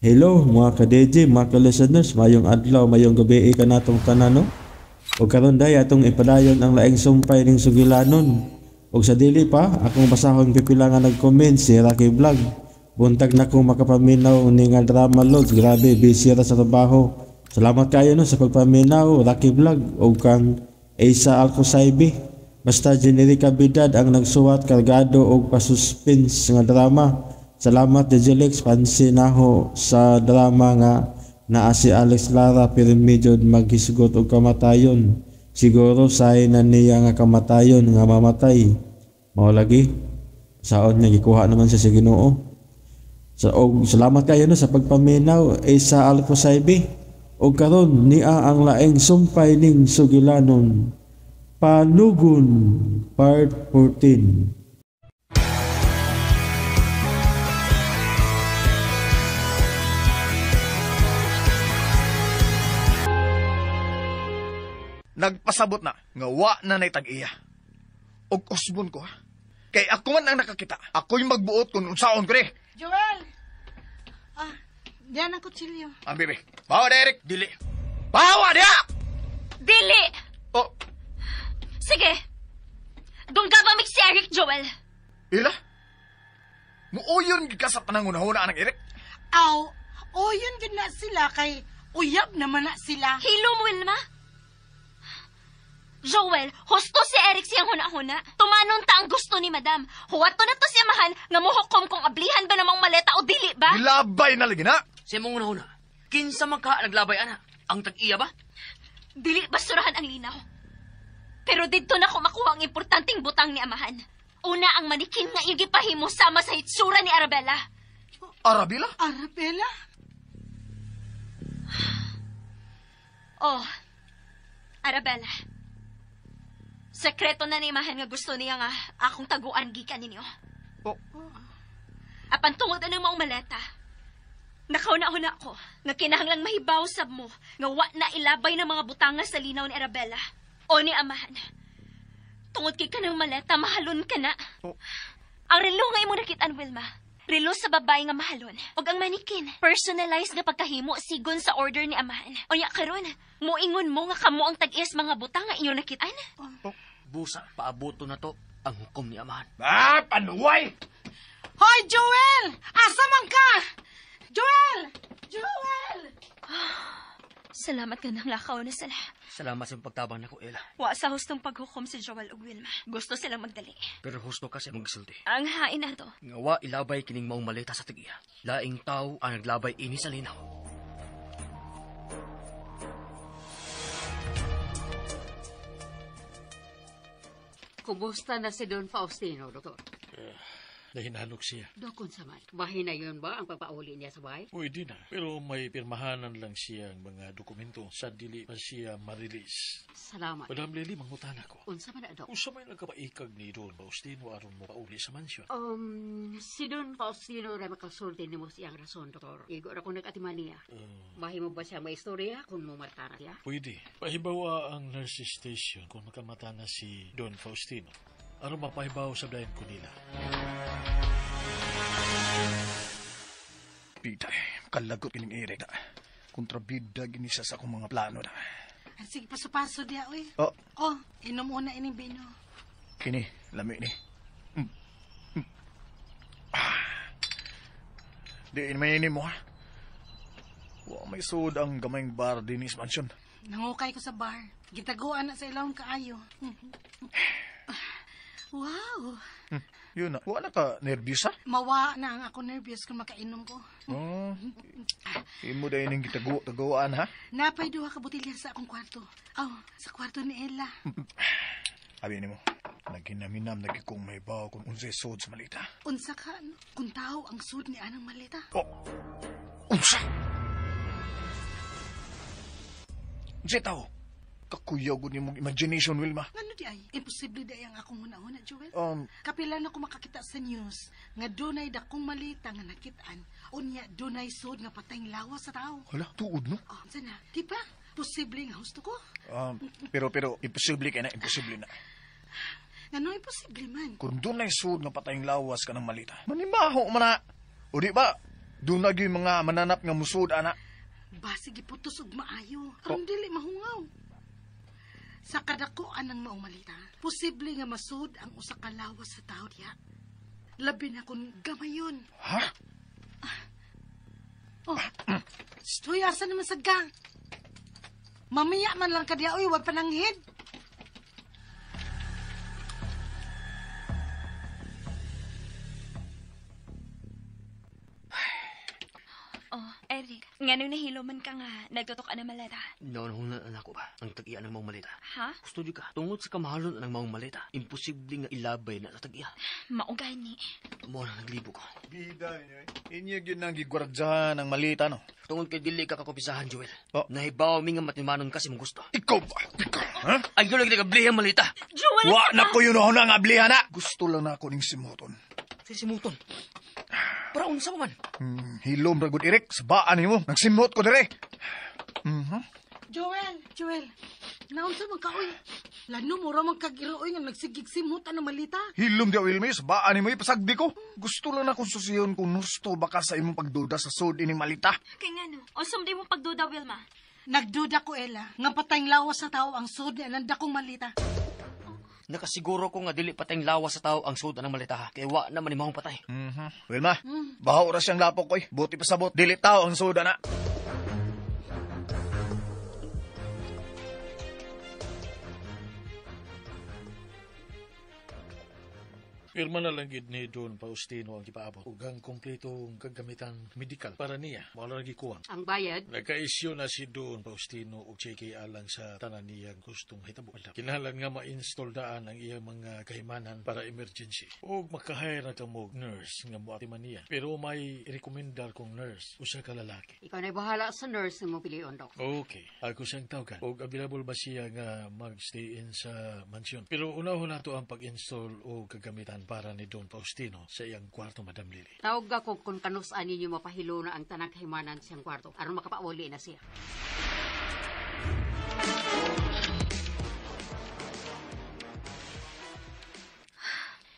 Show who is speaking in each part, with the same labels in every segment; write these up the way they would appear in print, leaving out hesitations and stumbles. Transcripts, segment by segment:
Speaker 1: Hello mga ka-DJ, mga ka-listeners, mayong adlaw, mayong gabi ka natong tanan no? O karon day atong ipadayon ang laing sumpay ning sugilanon. O sa dili pa, akong basahon pipila nga nag-comment si Rocky Vlog. Buntag na kong makapaminaw ni nga drama loads, grabe, busy ra sa trabaho. Salamat kayo no sa pagpaminaw, Rocky Vlog, o kang Asa Alcosaibi. Basta generic bidad ang nagsuwat kargado og pasuspense nga drama. Salamat DJ Lex, pansin ako sa drama nga naa si Alex Lara pero medyo maghisgot og kamatayon. Siguro say na niya nga kamatayon nga mamatay. Mao lagi saon niya gikuha naman siya sa Ginoo. Salamat kayo no sa pagpaminaw sa Alcosaibi. Og karon niya ang laing sumpay ning sugilanon. Panugon Part 14.
Speaker 2: Nagpasabot na, nga wa na naytag-iya. Og usbon ko, ha? Kay ako man ang nakakita. Ako'y magbuot kung unsaon ko,
Speaker 3: Joel! Diyan ang kutsilyo.
Speaker 2: Bebe. Bawa, Derek. Dili. Bawa, dia!
Speaker 4: Dili!
Speaker 2: Oh,
Speaker 4: Sige! Doon ka ba si Eric, Joel?
Speaker 2: ila? Muuyon ka sa panangunahuna ng Eric?
Speaker 3: Aw, yun din na sila kay uyab naman na sila.
Speaker 4: Hilom, Wilma? Joel, husto si Eric siyang huna-huna. Tumanon ta ang gusto ni Madam. Huwato na to siya mahal nga muhukom kung ablihan ba namang maleta o dili ba?
Speaker 2: Ilabay na lagi na.
Speaker 5: Siya mong una-una. Kinsa man ka naglabay, ana? Ang tag-iya ba?
Speaker 4: Dili basurahan ang linaw. Pero dito na ko makuha ang importanteng butang ni Amahan. Una ang manikin nga yung gipahimo sama sa hitsura ni Arabella.
Speaker 2: Arabila?
Speaker 3: Arabella?
Speaker 4: Oh, Arabella. Sekreto na ni Amahan nga gusto niya nga akong taguan gikan ninyo.
Speaker 2: Oh.
Speaker 4: Apan tungod na maong maleta. Nakauna-una ko nga kinahanglang mahibaw sab mo nga wa na ilabay ng mga butangas sa linaw ni Arabella o ni Amahan. Tungod kay kanang maleta, mahalon ka na.
Speaker 2: Oh.
Speaker 4: Ang relo nga imo nakitaan, Wilma. Relo sa babae nga mahalon. Og ang manikin, personalized nga pagkahimo sigon sa order ni Amahan. O nya karon, moingon mo nga kamo ang tag-is mga butang nga inyo nakitaan.
Speaker 5: Busa, paaboto na to ang hukom ni Amahan.
Speaker 2: Panuway!
Speaker 3: Hoy, Joel! Asa man ka? Joel! Joel!
Speaker 4: Salamat ka ng lakaw na sila.
Speaker 5: Salamat sa pagtabang na ko, Ella.
Speaker 4: Wa sa hustong paghukom si Joel ug Wilma. Gusto silang magdali.
Speaker 5: Pero husto kasi magsulti.
Speaker 4: Ang hain na to.
Speaker 5: Nga wa ilabay kining maong maleta sa tag-iya. Laing tao ang naglabay ini sa linaw.
Speaker 6: Kumusta na si Don Faustino, Doktor?
Speaker 7: Nahinalok siya.
Speaker 6: Dokon saman. Bahin na yun ba ang pagpauli niya sa bahay?
Speaker 7: Pwede na. Pero may pirmahanan lang siyang mga dokumento sa dili pa siya marilis.
Speaker 6: Salamat.
Speaker 7: Madam Lily, mangutan ako.
Speaker 6: Unsa man na, Dok?
Speaker 7: Kung sa may nagkapaikag ni Don Faustino aron mo pauli sa mansyon.
Speaker 6: Si Don Faustino na makasulti ni mo siyang rason, Doktor. Igo ra kung nag-atiman niya. Bahin mo ba siya may istorya kung mo matara siya?
Speaker 7: Pwede. Pahibawa ang nurse station kung makamata na si Don Faustino. Aron mapahibaw sa dayon ko nila.
Speaker 2: Pitay, kalagot kining Eric na. Kontrabida ginisa sa akong mga plano na.
Speaker 3: Sige, paso-paso diya, uy.
Speaker 2: Oh,
Speaker 3: Inom una ining bino.
Speaker 2: kini, lami ni. Diin may ini mo, ha? Wa may sud ang gamayng bar din sa mansyon.
Speaker 3: Nangukay ko sa bar. Gitaguan na sa ilawang kaayo. Wow!
Speaker 2: Yun na, wala ka nervyos, ha?
Speaker 3: Mawa na ang ako nervyos kung makainom ko.
Speaker 2: Oh, imo dahil yung gitagawaan, ha?
Speaker 3: Napay duha ka botilya sa akong kwarto. Sa kwarto ni Ella.
Speaker 2: Abi ni mo, naginaminam nagikong may baw kung unsay sod sa malita.
Speaker 3: Unsa ka, kung tao ang sud ni anang malita.
Speaker 2: Oh, unsa? Unsay tao? Kakuyaw ko ni mong imagination, Wilma.
Speaker 3: Ngano di ay? Imposible di ay ang akong huna-huna, Joel.
Speaker 2: Kapila
Speaker 3: na ko makakita sa news nga dunay dakong malita nga nakitaan. Unya dunay sud nga patayng lawas sa tao.
Speaker 2: Hala, tuod, no?
Speaker 3: Sana, di ba? Posible nga gusto ko.
Speaker 2: Pero, imposible ka na, imposible na.
Speaker 3: Ngano imposible man?
Speaker 2: Kung doon na isud nga patayong lawas ka ng malita, manimaho man na. O di ba, Doon na yung mga mananap nga musud, ana.
Speaker 3: Basi giputos og maayo. Aron dili mahungaw. Sa kadakuan ng maong malita, posible nga masud ang usa ka lawas sa tao diya. Labi na kung gamayon.
Speaker 2: Ha?
Speaker 3: Oh, stoy, asa naman sa gang? Mamaya man lang ka diya, uy, wag pananghid.
Speaker 4: Oh, Eric, nga nung nahilo man ka nga, nagtutok ka na maleta.
Speaker 5: Naunahon na ako ba? Ang tag-iya ng maong malita.
Speaker 4: Ha?
Speaker 5: Gusto di ka, tungod sa kamahalon ng maong malita, imposible nga ilabay na sa tag-iya.
Speaker 4: Maugani.
Speaker 5: Mo na naglibo ko.
Speaker 2: Bida, inyo yun ang gigwardyahan ng malita, no?
Speaker 5: Tungod kay dili ka kakopisahan, Joel.
Speaker 2: Oh.
Speaker 5: Nahibaw mi nga matimanon kasi mong gusto.
Speaker 2: Ikaw ba? Ikaw, ha?
Speaker 5: Ay, yun lang nagablihan malita.
Speaker 4: Joel!
Speaker 2: Wa na ko yun ako na nga ablihan, na. Gusto lang na ako ning simuton.
Speaker 5: Sisimuton. Para unsa man.
Speaker 2: Hilom ragod Eric, sa baan mo. Nagsimot ko dire.
Speaker 3: Joel, naunsa man ka, uy. Lano mo ra man kagiro, uy, nga nagsigig simut ang malita.
Speaker 2: Hilom di Wilmy, sa baan mo ipasagdi ko. Gusto lang na kung susiyon kung nusto baka sa imong pagduda sa sud ining malita.
Speaker 4: Kay nga no, osum di mo pagduda, Wilma.
Speaker 3: Nagduda ko, Ella, nga patayng lawas sa tao ang sud ng dakong malita.
Speaker 5: Nakasiguro ko nga dili patayng lawas sa tao ang suda ng malita ha. Kaya wa naman imong patay.
Speaker 2: Wilma, bahaw oras siyang lapok ko. Buti pa sabot. Dili tao ang suda na.
Speaker 7: Pirma na lang gid ni Don Faustino ang ipaabot ug ang kompletong kagamitan medikal para niya. Wala lagi kuwang.
Speaker 6: Ang bayad,
Speaker 7: Nagka-issue na si Don Faustino og cheque alang sa tanan niyang gustong hitabo. Kinahanglan nga ma-install daan ang iyang mga kahimanan para emergency. Og makahire na kamog nurse nga moatiman niya. Pero may rekomendar kong nurse usa ka lalaki.
Speaker 6: ikaw na'y bahala sa nurse mo pilion, Dok.
Speaker 7: Okay, ako siyang tawagan. Og available ba siya nga magstay in sa mansyon? Pero unahon nato ang pag-install o kagamitan para ni Don Faustino sa iyang kwarto, Madam Lily.
Speaker 6: Tawag ako kung kanus-an ninyo mapahilo na ang tanang kahimanan siyang kwarto aron makapauli na siya.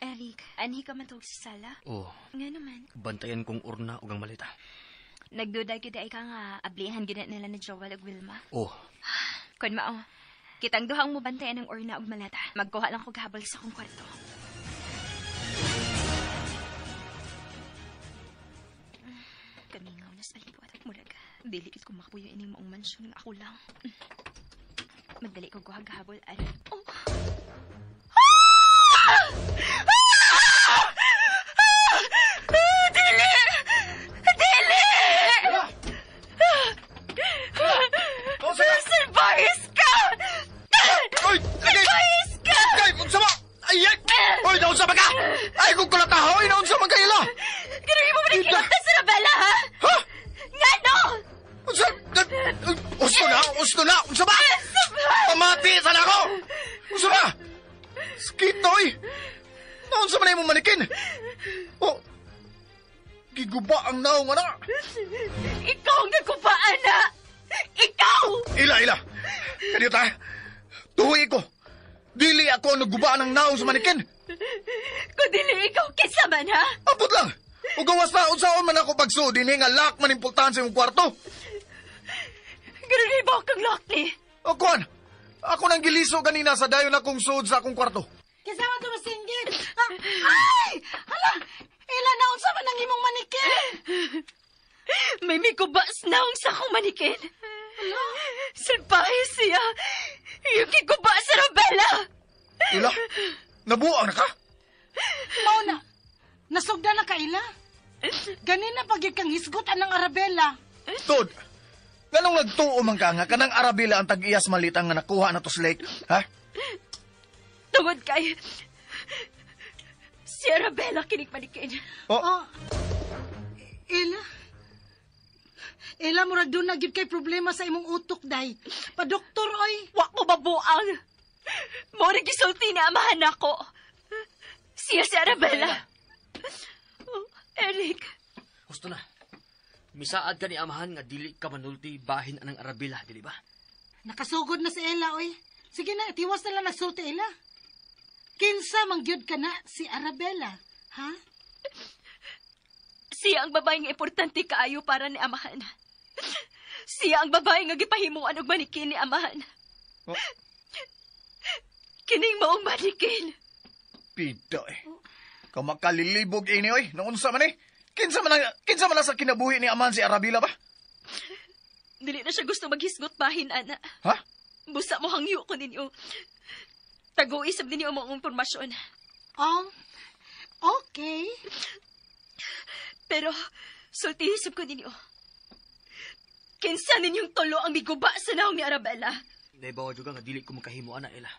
Speaker 4: Eric, anhi ka man tawag sa sala?
Speaker 5: Oh,
Speaker 4: Nga naman.
Speaker 5: bantayan kong urna ug ang malita.
Speaker 4: Nagduda gyud ay ka nga ablihan gyud nila ni Joel ug Wilma.
Speaker 5: Oh,
Speaker 4: Kun mao, kitang duhang mo bantayan ng orna ug maleta. Magkuha lang ko gahabol sa akong kwarto. Kamingaw na sa libuat at murag. Dili ko makapuyo ining maong mansyon nga ako lang. Magdali ko kuha gahabol ay. Oh! Dili! Dili! Surprise ka!
Speaker 2: Oy!
Speaker 4: Surprise ka!
Speaker 2: Kay, unsa ba? Ay! Oy, naunsa ba ka? Ay, kung kulatahoy, naunsa man kaila?
Speaker 4: Ganun mo ba nakilata sa Rabela, ha?
Speaker 2: Ha?
Speaker 4: Nga no!
Speaker 2: Unsa? Usto na! Unsa ba? Pamati sana ako! Unsa ba? Sakit na, oy! Naunsa man na imong manikin? Oh, giguba ang naong ana.
Speaker 4: Ikaw ang nagkupaan, ha? Ikaw!
Speaker 2: Ila! Kadiyo ta. Tuhoy ko. Dili ako ang naggubaan ng naong sa manikin.
Speaker 4: Kung dili ikaw, kisa man, ha?
Speaker 2: Abot lang. O gawas na, unsaon man ako pagsudi ni nga lock man impultahan sa imong kwarto.
Speaker 4: Ganun ba kang lock ni?
Speaker 2: O kuan, ako nang giliso ganina sa dayon akong sud sa akong kwarto.
Speaker 3: Kasama to masinggit. Ay! Hala! Ella, naunsa man ang imong manikin?
Speaker 4: May mikubas na sa akong manikin. Salbahe siya. Yung kikuba sa Rabela.
Speaker 2: Ila, nabuang na ka?
Speaker 3: Mauna, nasugda na ka, Ella? Ganina pag kang hisgot anang Arabella.
Speaker 2: Tod, ganong nagtuo man ka nga kanang Arabela ang tag-iyas malitang nga nakuha na to sa lake, ha?
Speaker 4: Tungod kay... Si Arabella kinig manikin.
Speaker 3: Oh. Ella? Ella, murag doon na gid kay problema sa imong utok, day. Pa-doktor, oy.
Speaker 4: Wa ko mabuang. Mo rin gisulti na amahan ako. Siya si Arabella. Oh, Eric.
Speaker 5: gusto na. Misaad ka ni amahan nga dili ka manulti bahin anang Arabela, dili ba?
Speaker 3: Nakasugod na si Ella, oy. Sige na, tiwas na lang nagsulti, Ella. Kinsa mangyud ka na si Arabella, ha?
Speaker 4: Si Siya ang babae nga importante kaayo para ni amahan. Siya ang babae nga gipahimuan og manikin ni amahan.
Speaker 2: Oh.
Speaker 4: Kining maong manikin.
Speaker 2: Pida eh. Kamakalilibog ini oy. Naunsa man eh. Kinsa man na sa kinabuhi ni amahan si Arabila ba?
Speaker 4: Dili na siya gusto maghisgot bahin, ana.
Speaker 2: Ha?
Speaker 4: Busa mo hangyo ko ninyo. Tago-isab ninyo ang mga impormasyon.
Speaker 3: Oh, okay.
Speaker 4: Pero, sultihisip ko ninyo. Kinsa ninyong tulo ang miguba sa naong ni Arabella?
Speaker 5: Naibawa juga nga dili ko makahimuan na ila.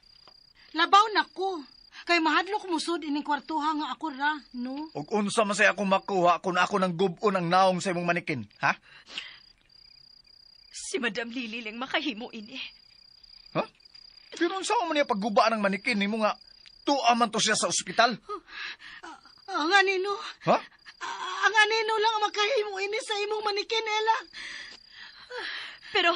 Speaker 3: Labaw na ko. Kay mahadlo ko musod ining kwartuha nga ako ra, no?
Speaker 2: Ug unsa man say akong makuha kung ako nang gubon ang naong sa imong manikin, ha?
Speaker 4: Si Madam Lily lang makahimo ini.
Speaker 2: Ha? Pero unsa man niya pagguba ng manikin nimo nga tuaman to siya sa ospital?
Speaker 3: Ang anino.
Speaker 2: Ha?
Speaker 3: Ang anino lang ang makahimo ini sa imong manikin, Ella.
Speaker 4: Pero,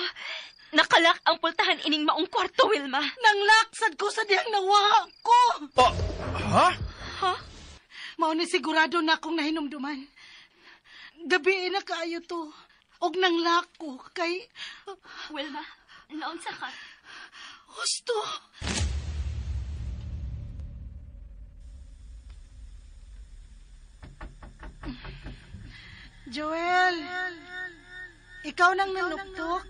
Speaker 4: nakalak ang pultahan ining maong kwarto, Wilma.
Speaker 3: Nang laksad ko sa diyang nawaha ko.
Speaker 2: Oh, ha?
Speaker 4: Ha?
Speaker 3: Mao ni sigurado na akong nahinumduman. Gabi na kaayo to. Og nang lako kay
Speaker 4: Wilma, naunsa ka?
Speaker 3: Husto. Joel, ikaw nang nanuktok.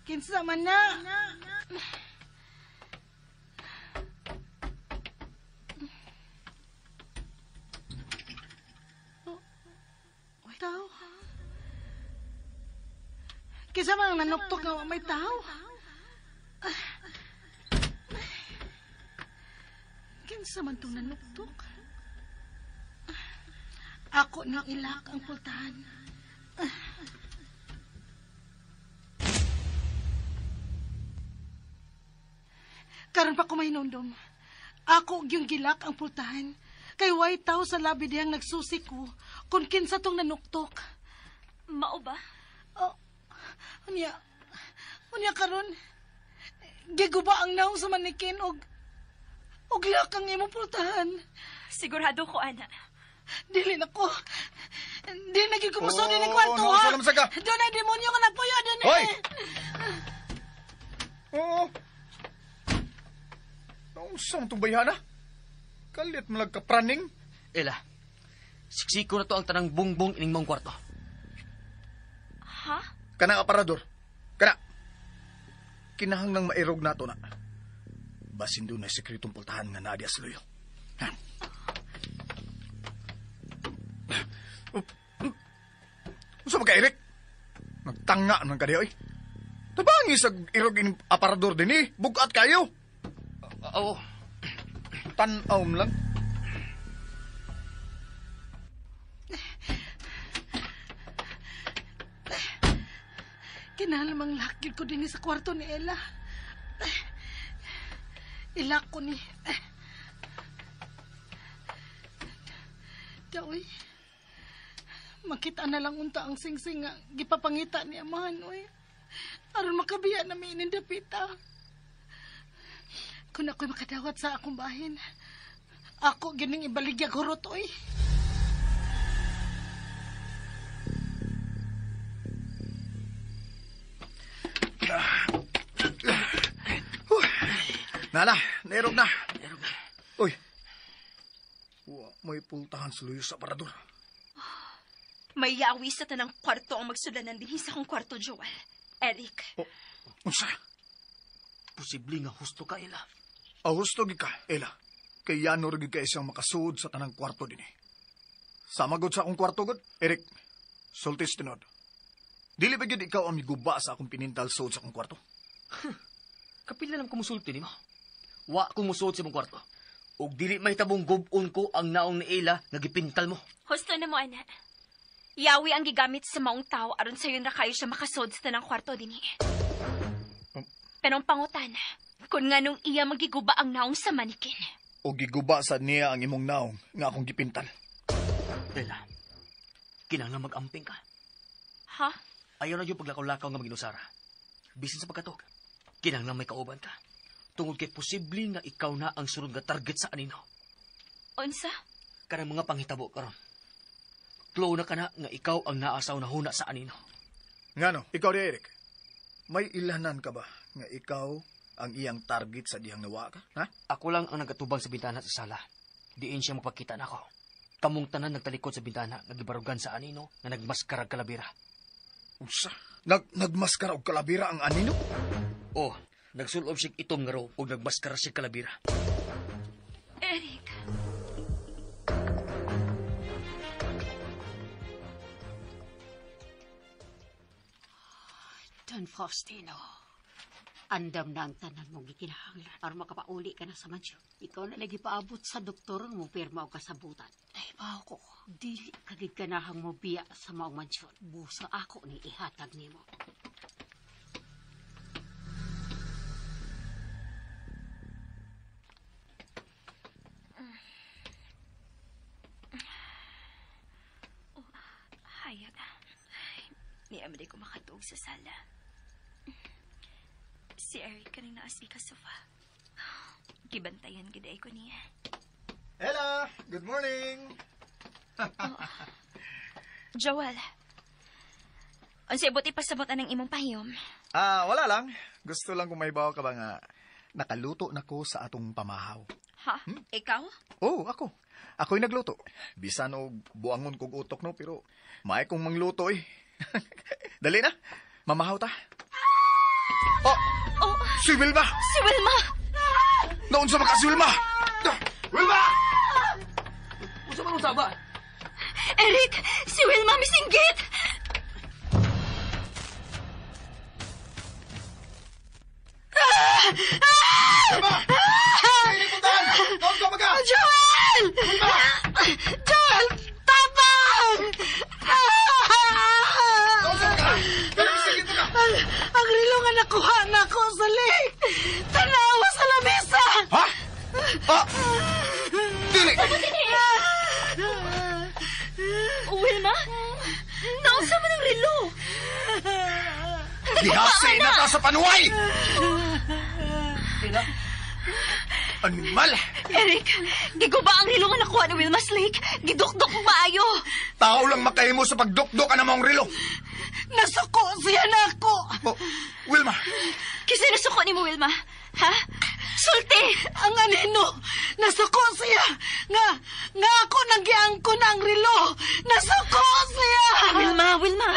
Speaker 3: Kinsa man na. May tao. Kinsa man ang nanuktok nga may tao. Kinsa man itong nanuktok? Ako nang ilak ang pultahan. Karon pa ko mahinundom. Ako yung gilak ang pultahan. Kay way tao sa labi diyang nagsusi ko kung kinsa tong nanuktok.
Speaker 4: Mao ba?
Speaker 3: Oh, unya karon. Giguba ang naong sa manikin og lak ang imong pultahan.
Speaker 4: Sigurado ko, ana.
Speaker 3: Dili na ko. Di naging kumuso din ang kwarto, ha?
Speaker 2: Salam saga.
Speaker 3: Doon ay demonyo nga nagpuyo din,
Speaker 2: Hoy!
Speaker 3: eh.
Speaker 2: Oo. Naunsa man tong bayhana? Kalit malag ka praning.
Speaker 5: Ila, siksiko na to ang tanang bungbong ining mong kwarto.
Speaker 4: Ha?
Speaker 2: Kanang aparador. Kana. Kinahang nang mairog nato na. Basin doon na sekretong pultahan nga nadia sa luyo. Ha? Unsa ba ka, Eric? Nagtanga man ka di, oy. Tabangi sa irog in aparador din eh. Bugat kayo.
Speaker 5: Oo.
Speaker 2: Tanaw mo lang.
Speaker 3: Kinalamang lakid ko din sa kwarto ni Ella. Ilak ko ni. Daoy. Makita na lang unta ang singsing nga gipapangita ni amahan, oy. Aron makabiya na mi inindapita. Kung ako'y makadawat sa akong bahin, ako gining ibaligya kurot, oy.
Speaker 2: Nana, nairog na. Uy. May pultahan sa luyo sa aparador.
Speaker 4: May yawi sa tanang kwarto ang magsulanan din sa akong kwarto, Joel. Eric.
Speaker 2: Oh, unsa?
Speaker 5: Posible nga husto ka, Ila.
Speaker 2: Ahusto gi ka, Ella. Kay yano rin ka isang makasuod sa tanang kwarto din eh. Sama gud sa akong kwarto gud, Eric. Sultis tinod. Dili ba gid ikaw ang miguba sa akong pinintal suod sa akong kwarto?
Speaker 5: Kapila lang kumusulti ni mo. Wa kumusuod sa mong kwarto. Og dili may tabong gubon ko ang naong ni Ila nga gipintal mo.
Speaker 4: Husto na mo, ana. Yawi ang gigamit sa maong tao aron sa yun na kayo siya makasod sa tanang kwarto din Pero ang pangutan, kung nga nung iya magiguba ang naong sa manikin.
Speaker 2: O giguba sa niya ang imong naong nga akong gipintal.
Speaker 5: Ila, kinahanglan mag-amping ka.
Speaker 4: Ha?
Speaker 5: Ayaw na yung paglakaw-lakaw nga maginusara. Bisin sa pagkatog, kinahanglan may kauban ka. Tungod kay posible nga ikaw na ang sunod nga target sa anino.
Speaker 4: Unsa?
Speaker 5: kanang mga panghitabo karon. Tulo na ka na nga ikaw ang naasaw na huna sa anino.
Speaker 2: Ngano, ikaw di Eric. May ilanan ka ba nga ikaw ang iyang target sa dihang nawa ka? Ha?
Speaker 5: Ako lang ang nagatubang sa bintana sa sala. Diin siya magpakita na ako. Kamong tanan nagtalikod sa bintana, nagibarugan sa anino na nagmaskarag kalabira.
Speaker 2: Usa? Nagmaskara og kalabira ang anino?
Speaker 5: Oh, nagsulob siya itom nga raw o nagmaskara siya kalabira.
Speaker 4: Eric.
Speaker 6: Don Faustino, andam na ang tanan mong gikinahanglan para makapauli ka na sa mansyon. Ikaw na lagi paabot sa doktor mo pirma o kasabutan. Ay, baho ko, dili kagid kanahang mo biya sa maong mansyon. Busa ako ni ihatag nimo.
Speaker 4: Hayag. Di amaday ko makatuog sa sala. Si Eric ka rin naasli ka sofa. Gibantayan giday ko niya.
Speaker 2: Ella, good morning.
Speaker 4: Joel. Unsay buti pasabot ang imong pahiyom.
Speaker 2: Wala lang. Gusto lang kung may bawa ka ba nga nakaluto na ko sa atong pamahaw.
Speaker 4: Ha? Ikaw?
Speaker 2: Oh, ako. Ako'y nagluto. Bisan og buangon kog utok no, pero may kong mangluto eh. Dali na. Mamahaw ta. Oh!
Speaker 4: Oh,
Speaker 2: Si Wilma!
Speaker 4: si Wilma!
Speaker 2: Noon sa maka si Wilma! Wilma!
Speaker 5: Usa man usaba?
Speaker 4: Eric! Si Wilma misinggit!
Speaker 2: Wilma! Sige, puntahan! Noon ka maka!
Speaker 3: Joel! Joel! Tabang!
Speaker 2: Noon sa maka! Pero sige ka!
Speaker 3: Ang rilo nga nakuha na ko sa leg. Tanawa sa lamesa.
Speaker 2: Ha? Dili!
Speaker 4: Wilma? Nausa man ang relo.
Speaker 2: Gihasi na ka sa panuway!
Speaker 5: Tina?
Speaker 2: Animal!
Speaker 4: Eric, giguba ang relo nga nakuha ni Wilma's Lake. Gidukdok mo maayo.
Speaker 2: Tao lang makahimo sa pagdukdok ka na mong relo.
Speaker 3: Nasuko siya na ako.
Speaker 2: Oh, Wilma!
Speaker 4: Kasi nasuko ni mo, Wilma. Ha? Sulti!
Speaker 3: Ang anino, nasuko siya. Nga ako nagyangko ng relo. Nasuko siya.
Speaker 4: Wilma.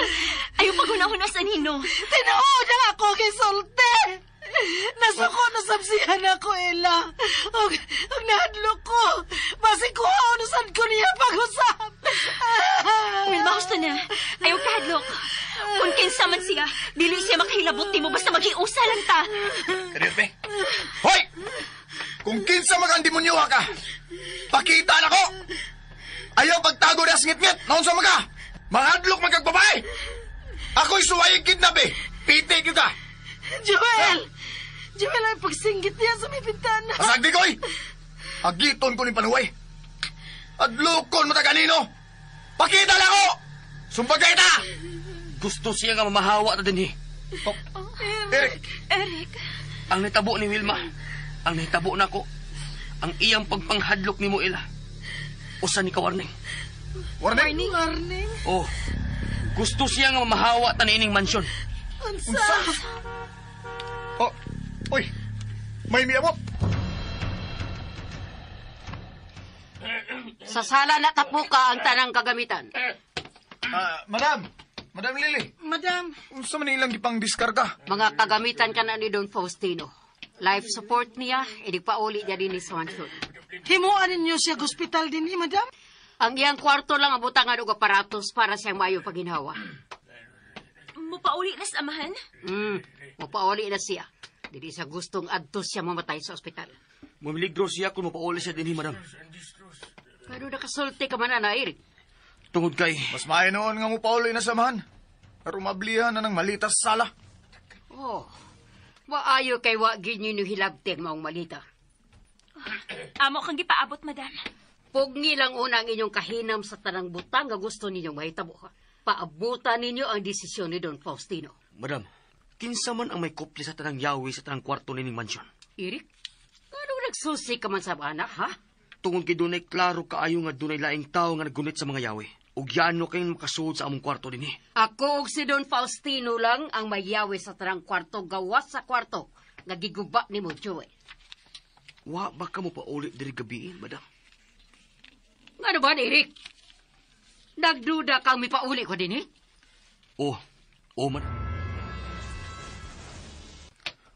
Speaker 4: Ayaw paghuna-huna sa nino.
Speaker 3: Tinuod ang ako kisulti. Nasuko na sabsihan ako, Ella. Og nahadlok ko. Basi ko unusan ko niya pag-usap.
Speaker 4: Wilma, gusto na. Ayaw kahadlok. Kung kinsa man siya, dili siya makahilabot mo basta maghiusa lang ta.
Speaker 2: Kanil, be? Hoy! Kung kinsa magandemonyoha ka, pakita na ko! Ayaw pagtago na ngit-ngit, naon sa mga! Mahadlok magkagbabae! Ako'y suwayang kidnap eh! Pitik yun ka!
Speaker 3: Joel! Joel ay pagsinggit niya sa may bintana.
Speaker 2: Asagdi ko'y! Agiton ko ni panuway! Adlukon mo ta kanino! Pakita na ko! Sumbagay ta!
Speaker 5: Gusto siya nga mamahawa na din eh.
Speaker 2: Oh, Eric!
Speaker 4: Eric.
Speaker 5: Ang nitabo ni Wilma, ang nitabo na ko, ang iyang pagpanghadlok ni Moela. Usa ni kawarning.
Speaker 2: Warning!
Speaker 3: Warning.
Speaker 5: Oh, gusto siya nga mamahawa ta niining mansyon.
Speaker 3: Unsa?
Speaker 2: Oh, uy! May miyabot!
Speaker 6: Sa sala na tapuka ang tanang kagamitan.
Speaker 2: Madam Lily,
Speaker 3: Madam,
Speaker 2: unsa man ilang gipang diskarga?
Speaker 6: Mga kagamitan ka na ni Don Faustino. Life support niya, pauli niya din ni sa mansyon.
Speaker 3: himuan ninyo siya hospital din ni Madam?
Speaker 6: Ang iyang kwarto lang ang butangan og aparatos para siyang mayo paginhawa.
Speaker 4: Mupauli na sa amahan?
Speaker 6: Mapauli na siya. Dili sa gustong adto siya mamatay sa ospital.
Speaker 5: Mamiligro siya kung mapauli siya din, madam.
Speaker 6: Pero nakasulti ka man na, Eric.
Speaker 5: Tungod kay...
Speaker 2: Mas maayo noon nga mo pauloy na samahan. Pero mablihan na ng malitas sa sala.
Speaker 6: Oh, maayo kay wa ginyo hilabteng maong malita.
Speaker 4: Amo kang gipaabot, madam.
Speaker 6: Pugni lang una ang inyong kahinam sa tanang butang nga gusto ninyong mahitabo. Paabutan ninyo ang desisyon ni Don Faustino.
Speaker 5: Madam, kinsa man ang may kopli sa tanang yawi sa tanang kwarto nining mansyon?
Speaker 6: Eric, ano nagsusi ka man sa anak, ha?
Speaker 5: tungod kay dunay klaro kaayo nga dunay laing tao nga nagunit sa mga yawi. Ug yano kay makasuod sa among kwarto dinhi.
Speaker 6: Ako ug si Don Faustino lang ang mayawi sa tanang kwarto gawas sa kwarto nga giguba ni mo, Joey.
Speaker 5: Wa ba ka mo paulit diri gabi, madam?
Speaker 6: Ano ba, Eric? Nagduda kang may pauli ko din, eh?
Speaker 5: Oh, madam.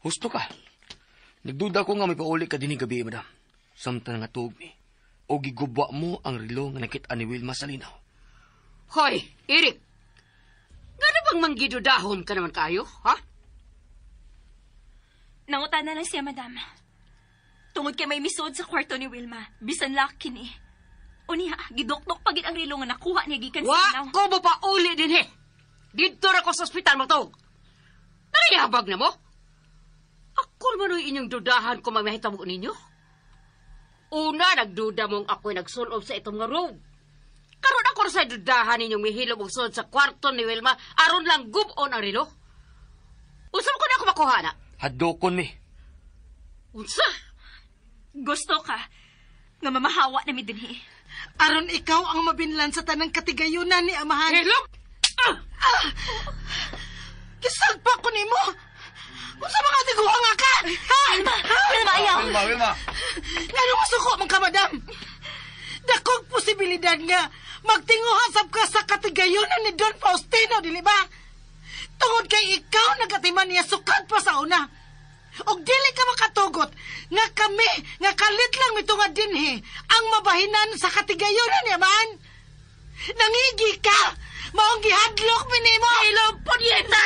Speaker 5: Husto ka. Nagduda ko nga may pauli ka din gabi, madam. Samtang nga tuog mi. O giguba mo ang relo nga nakita ni Wilma sa linaw.
Speaker 6: Hoy, Eric! Gano bang manggidudahon ka naman kayo, ha?
Speaker 4: Nangutan na lang siya, madam. Tungod kay may misod sa kwarto ni Wilma, bisan laki ni. Unya, gidokdok pagid ang relo nga nakuha niya gikan sa linaw.
Speaker 6: Wa ko mo pa uli din, he! Dito ra ko sa ospital mo to. Nariyabag na mo? Ako man inyong dudahan kung mamahitamo ninyo. Una, nagduda mong ako'y nagsulob sa itong nga room. Karon ako sa dudahan ninyong mihilom og sud sa kwarto ni Wilma, aron lang gubon ang relo. Unsa ko na ako makuha na?
Speaker 5: Hadokon mi.
Speaker 6: Unsa?
Speaker 4: Gusto ka nga mamahawa na mi dinhi.
Speaker 3: Aron ikaw ang mabinlan sa tanang katigayunan ni amahan.
Speaker 6: Hello?
Speaker 3: Kisagpa ko nimo. Unsa mga tiguha nga ka? Ha?
Speaker 4: Wilma, ayaw!
Speaker 2: Wilma!
Speaker 3: Ngano masuko man ka, madam? Dakog posibilidad nga magtinguhasap ka sa katigayunan ni Don Faustino, dili ba? Tungod kay ikaw nagatiman niya sukad pa sa una. Og dili ka makatugot nga kami, nga kalit lang mitungad dinhi ang mabahinan sa katigayunan niya man. Nangigi ka! Maong gihadlok minimo!
Speaker 6: Ilong punyeta!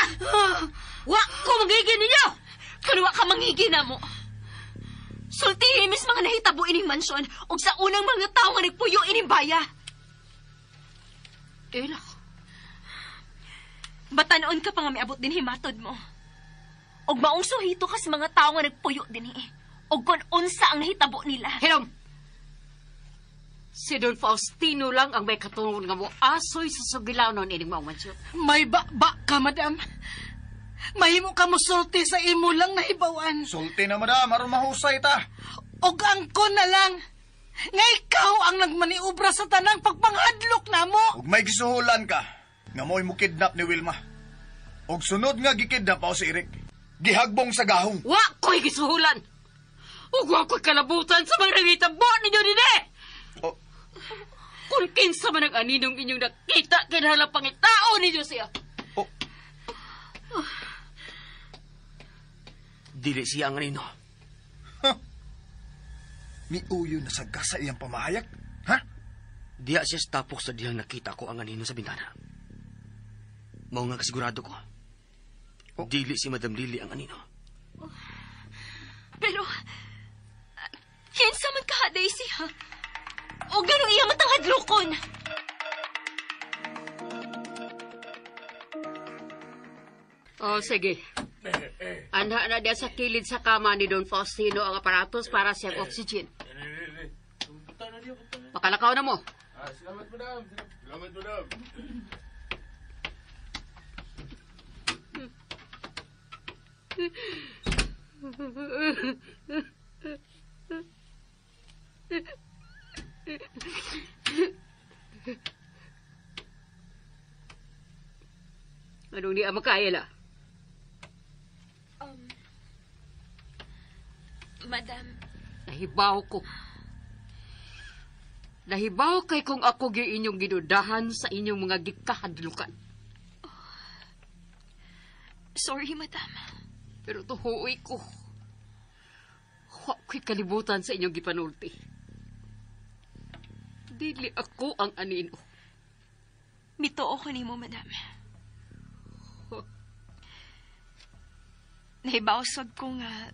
Speaker 6: Wa ko magiging ninyo!
Speaker 4: Kanuwa ka mangigi na mo. Sultihin mis mga nahitabo ining mansyon ug sa unang mga tao nga nagpuyo ining baya.
Speaker 6: Ela.
Speaker 4: Batanon ka pa nga miabot din himatod mo. Og maong suhito ka sa mga tao nga nagpuyo din og kung unsa ang nahitabo nila.
Speaker 6: Hilom! Si Don Faustino lang ang may katungod nga mo asoy sa sugilaw noon ining maong mansyon.
Speaker 3: May ba ka, madam. Mahimo ka musulti sa imo lang na hibawan.
Speaker 2: Sulti na, madam. Aron mahusay ta.
Speaker 3: Og angkon na lang. Nga ikaw ang nagmaniubra sa tanang pagpanghadlok na mo.
Speaker 2: Ug may gisuhulan ka. Nga mo'y mo kidnap ni Wilma. Og sunod nga gikidnap ako si Eric. Gihagbong sa gahong.
Speaker 6: Wa ko'y gisuhulan! Ug wa ko'y kalabutan sa mga nangitabo ninyo nini!
Speaker 2: Oh.
Speaker 6: Kung kinsa man ang aninong inyong nakita, kinahalang pangitao ninyo siya.
Speaker 2: Oh.
Speaker 5: Dili siya ang anino.
Speaker 2: Ni Uyo na sagka sa iyang pamahayag. Ha?
Speaker 5: Diya siya tapok sa diyang nakita ko ang anino sa bintana. Mao nga kasigurado ko. Dili si Madam Lily ang anino.
Speaker 4: Pero kinsa man ka, Daisy, ha? O gano'ng iya matang hadlokon?
Speaker 6: Oh, sige. Anha na diya sa kilid sa kama ni Don Faustino ang aparatos para siyang oxygen. Pakalakaw na mo.
Speaker 7: Salamat, madam. Salamat, madam.
Speaker 6: Anong di makaya la?
Speaker 4: Madam,
Speaker 6: Nahibaw ko. Nahibaw kay kung ako gyud inyong gidudahan sa inyong mga gikahadlukan.
Speaker 4: sorry, madam.
Speaker 6: Pero tuhuoy ko. Wa ko'y kalibutan sa inyong gipanulti. Dili ako ang anino.
Speaker 4: Mitoo ko nimo, madam. Nahibawsag ko nga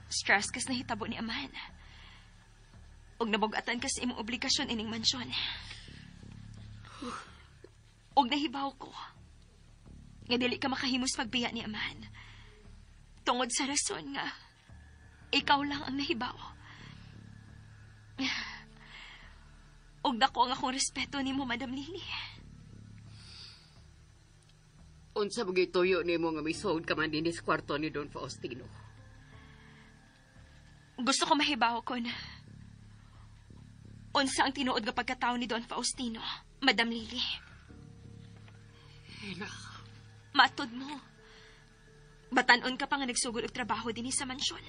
Speaker 4: stress kas nahitabo ni amahan. Og nabugatan kas imong obligasyon ining mansyon. Og nahibaw ko nga dili ka makahimos pagbiya ni amahan. Tungod sa rason nga ikaw lang ang nahibaw. Og dako ang akong respeto nimo, Madam Lily.
Speaker 6: Unsa mo gituyo nimo nga misod ka man dinhi sa kwarto ni Don Faustino?
Speaker 4: Gusto ko mahibaw ko na Unsa ang tinuod nga pagkatao ni Don Faustino, Madam Lily?
Speaker 6: Ela,
Speaker 4: Matod mo. Batanon ka pa nga nagsugod og trabaho din sa mansyon.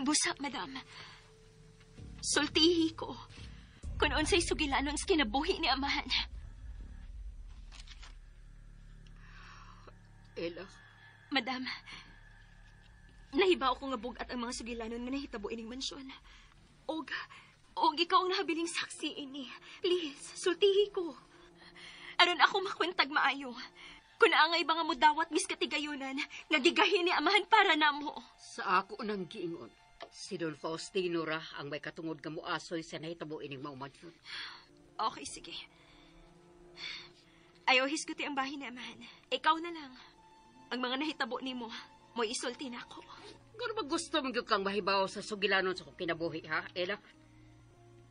Speaker 4: Busa, madam. Sultihi ko. Kung unsay sugilanon sa kinabuhi ni amahan.
Speaker 6: Ela,
Speaker 4: Madam, nahibaw ko nga bugat ang mga sugilanon nga nahitabo ining mansyon. Og ikaw ang nahabiling saksi ini. Please, sultihi ko. Aron ako makwentag maayo. Kung naangay ba nga mo dawat mis katigayunan, nga gigahin ni amahan para namo.
Speaker 6: sa ako nang giingon. Si Don Faustino ra ang may katungod nga muasoy sa nahitabo ining maumansyon.
Speaker 4: Okay, sige. Ayaw hisguti ang bahin ni amahan. Ikaw na lang. Ang mga nahitabo ni mo, mo'y isulti na ako.
Speaker 6: Gano ba gusto mong kang mahibaw sa sugilanon sa kong kinabuhi, ha, Ela?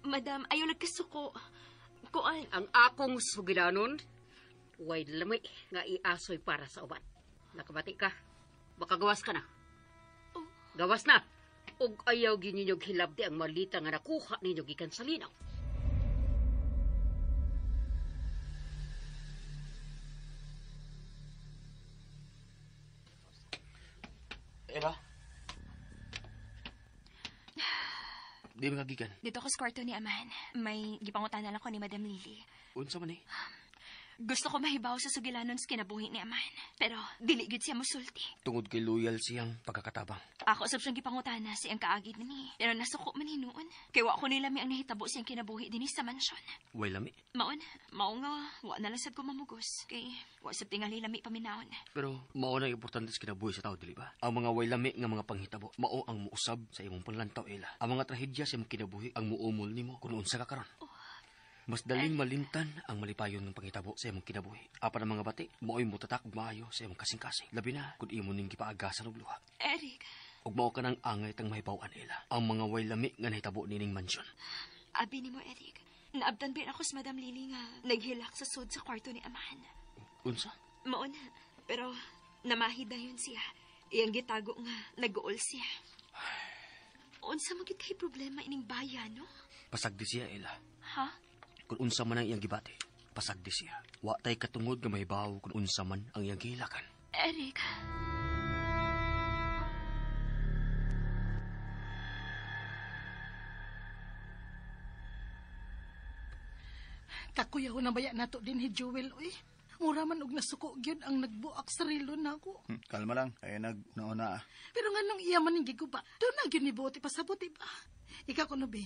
Speaker 4: Madam, ayaw nagkasuko. Kuan,
Speaker 6: Ang akong sugilanon, way lami nga iasoy para sa uban. Nakabati ka. Baka gawas ka na. Gawas na. Ug ayaw gininyog hilabdi ang malita nga nakuha ninyo gikan sa linaw.
Speaker 5: Ela? Di ba kagikan?
Speaker 4: dito ko sa kwarto ni amahan. May gipangutan na lang ko ni Madam Lily.
Speaker 5: Unsa man eh?
Speaker 4: Gusto ko mahibaw sa sugilanon sa kinabuhi ni amahan. Pero, dili gid siya musulti.
Speaker 5: Tungod kay loyal siyang pagkakatabang.
Speaker 4: Ako sab siyang gipangutana siyang kaagid ni. Pero nasuko man hinuon. Kay wa ko nilami ang nahitabo siyang kinabuhi din sa mansyon.
Speaker 5: Way lami.
Speaker 4: Mao nga, wa na lang sad ko mamugos. Kay, wa sab tingali lami paminaon.
Speaker 5: Pero mao na importante sa kinabuhi sa tao, dili ba? Ang mga way lami nga mga panghitabo, mao ang muusab sa imong panlantaw, Ela. Ang mga trahedya sa imong kinabuhi ang muumol nimo kung unsa ka karon. Mas daling malimtan ang malipayon ng panghitabo sa imong kinabuhi. Apan ang mga bati, mao'y mutatak ug maayo sa imong kasing-kasing. Labi na kung imo ning gipaagasan og luha.
Speaker 4: Eric,
Speaker 5: Ug mao ka nang angay tang mahibaw-an, Ela. Ang mga way lami nga nahitabo nining mansyon.
Speaker 4: abi ni mo, Eric. Naabdan bin ako sa Madam Lily nga naghilak sa sud sa kwarto ni amahan.
Speaker 5: Unsa?
Speaker 4: Mao na, pero namahid dayon siya. Iyang gitago nga nag-uol siya. Unsa mo gid kay problema ining bayan, no?
Speaker 5: Pasagdi siya, Ela.
Speaker 4: Ha?
Speaker 5: Kung unsa man ang iyang gibati, pasagdi siya. Wa tay katungod nga mahibaw kung unsa man ang iyang gihilakan.
Speaker 4: Eric.
Speaker 3: Kakuyaw na baya nato din ni Jewel, oy. Mura man og nasuko gyud ang nagbuak sa rilo nako.
Speaker 2: Kalma lang, ay nagnauna.
Speaker 3: Pero nga nung iya man ning giguba, doon na gyud ni buti pasabot ba. Ikaw kuno be.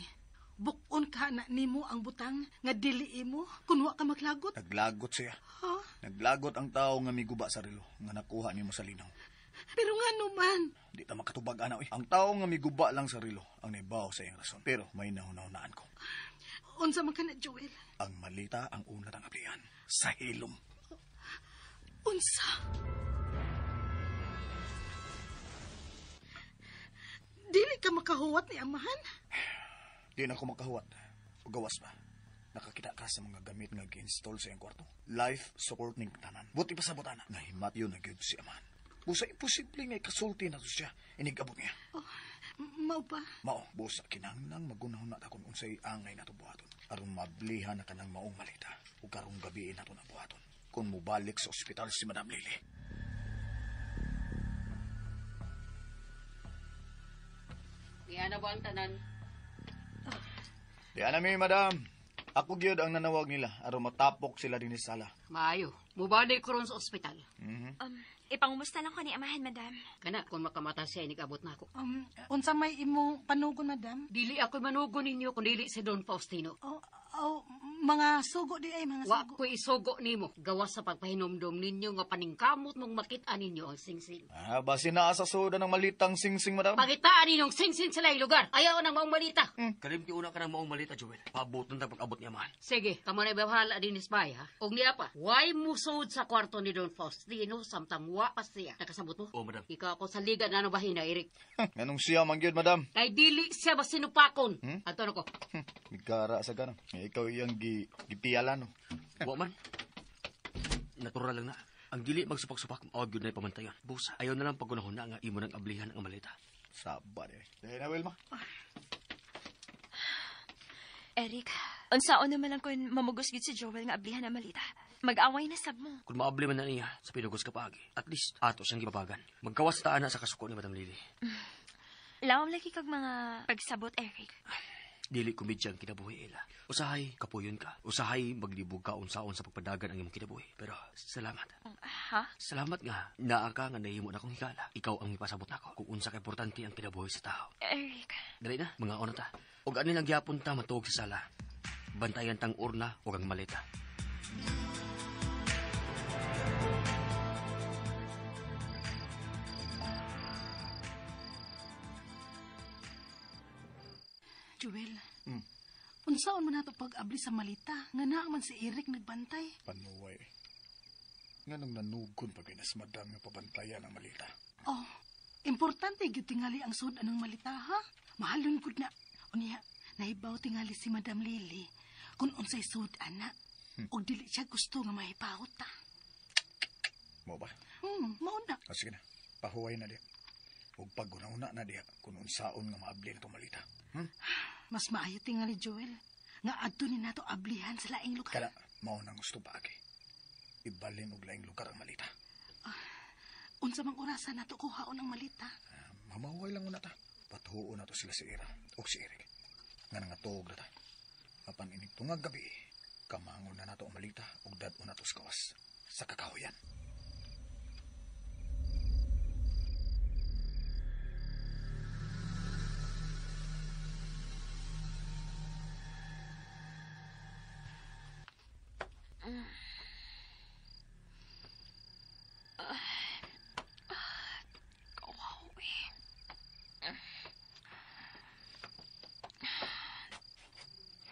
Speaker 3: Bukon ka na nimo ang butang nga dili imo kun wa ka maglagot.
Speaker 2: Naglagot siya.
Speaker 3: Ha?
Speaker 2: Naglagot ang tao nga miguba sa rilo nga nakuha nimo sa linaw.
Speaker 3: Pero nga naman,
Speaker 2: Di ta makatubag ana oy. Ang tao nga miguba lang sa rilo ang nibaw sa iyang rason. Pero may naunaan ko.
Speaker 3: unsa man ka na Joel?
Speaker 2: Ang malita ang una ng ablihan sa hilom.
Speaker 3: Unsa? Dili ka makahuwat ni amahan?
Speaker 2: Di na ako makahuwat. O gawas pa. Nakakita ka sa mga gamit nga gi-install sa iyong kwarto. Life support ning tanan. Buti pa sa butana. Nahimat yun na gyud si amahan. Busa imposible nga ikasulti na to siya. Inigabot niya.
Speaker 3: Mao ba?
Speaker 2: Mao, busa kinahanglang magunahon na ta kung unsay angay na to buhaton. Aron mablihan na kanang maong malita. O karong gabi na to na buhaton. Kung mubalik sa ospital si Madam Lily.
Speaker 6: Diyan na ba ang tanan?
Speaker 2: Di anami, Madam. Ako gyud ang nanawag nila aron matapok sila din sa sala.
Speaker 6: Maayo. Mubalik ko ron sa ospital.
Speaker 4: Ipangumusta lang ko ni amahan, madam.
Speaker 6: Kana kung makamata siya, inigabot na ako.
Speaker 3: Unsa may imong panugon, madam?
Speaker 6: Dili ako manugo ninyo kung dili si Don Faustino.
Speaker 3: Mga sugo di ay mga
Speaker 6: Wa
Speaker 3: sugo.
Speaker 6: ko isugo nimo. Gawas sa pagpahinomdom ninyo nga paningkamot mong makita ninyo ang singsing.
Speaker 2: Basi naa sa soda ng malitang singsing, Madam.
Speaker 6: Pagitaan ninyong singsing sila yung lugar. Ayaw nang maong malita.
Speaker 5: Kalimti una ka nang maong malita, Joel. Paabuton ta pag-abot niya man.
Speaker 6: Sige, kamo na ibahala din isbay, ha? Og niya pa, why musod sa kwarto ni Don Faustino samtang wa pa siya. Nakasabot mo?
Speaker 5: Oo, madam.
Speaker 6: Ikaw ako sa liga na bahin na, Eric.
Speaker 2: Ganong siya man gyud, Madam.
Speaker 6: Kay dili siya ba sinupakon? Ato na ko.
Speaker 2: Migara sa ganang. Ikaw iyang gipiyalan, no?
Speaker 5: Wa man. Natural lang na. Ang dili magsupak-supak, awag yun na ipamantayan. Busa, ayaw na lang paggunahon na nga imo ng ablihan ang malita.
Speaker 2: Sabar eh. Dahil na, Wilma.
Speaker 4: Eric, unsaon naman lang kung mamugos gid si Joel nga ablihan na malita. Mag-away na sab mo.
Speaker 5: Kung maabli man na niya sa pinugos ka paagi, at least ato siyang gibabagan. Magkawas ta ana sa kasuko ni Madam Lily.
Speaker 4: Lawam lagi kag mga pagsabot, Eric.
Speaker 5: Dili komedyang kinabuhi ila. Usahay kapuyon ka. Usahay maglibog ka unsaon sa pagpadagan ang imong kinabuhi. Pero salamat.
Speaker 4: Ha?
Speaker 5: Salamat nga naa ka nga nahimo na kong higala. Ikaw ang mipasabot nako kung unsa ka importante ang kinabuhi sa tao.
Speaker 4: Eric.
Speaker 5: Dali na, mga ona ta. Og ani lang gyapon ta matuog sa sala. Bantayan tang urna ug ang maleta.
Speaker 3: Joel, unsaon man nato pag-abli sa malita? Nga naa man si Eric nagbantay.
Speaker 2: Panuway. Nga nung nanugkon pag inas madam nga pabantayan ang malita.
Speaker 3: Oh, importante gyud tingali ang sud anang malita, ha? Mahalon gud na. Unya, nahibaw tingali si Madam Lily kung unsay sud ana. O dili siya gusto nga mahipawot ta.
Speaker 2: Mo ba?
Speaker 3: Mao na.
Speaker 2: Sige na, pahuway na diya. Huwag pag-una-una na diya kung unsaon nga maabli na itong malita.
Speaker 3: Mas maayo tingali, Joel. Nga adto ni nato ablihan sa laing lugar.
Speaker 2: Kaya, mao nang gusto paagi. Ibalin og laing lugar ang malita.
Speaker 3: Unsa mang orasan nato kuhaon ang malita?
Speaker 2: Mamahuway lang una ta. Patuhuon na to sila si Ira o si Eric. Nga nangatog na ta. Apan inig tungag gabi, kamangon na nato ang malita og dad na to sa kawas sa kakahuyan.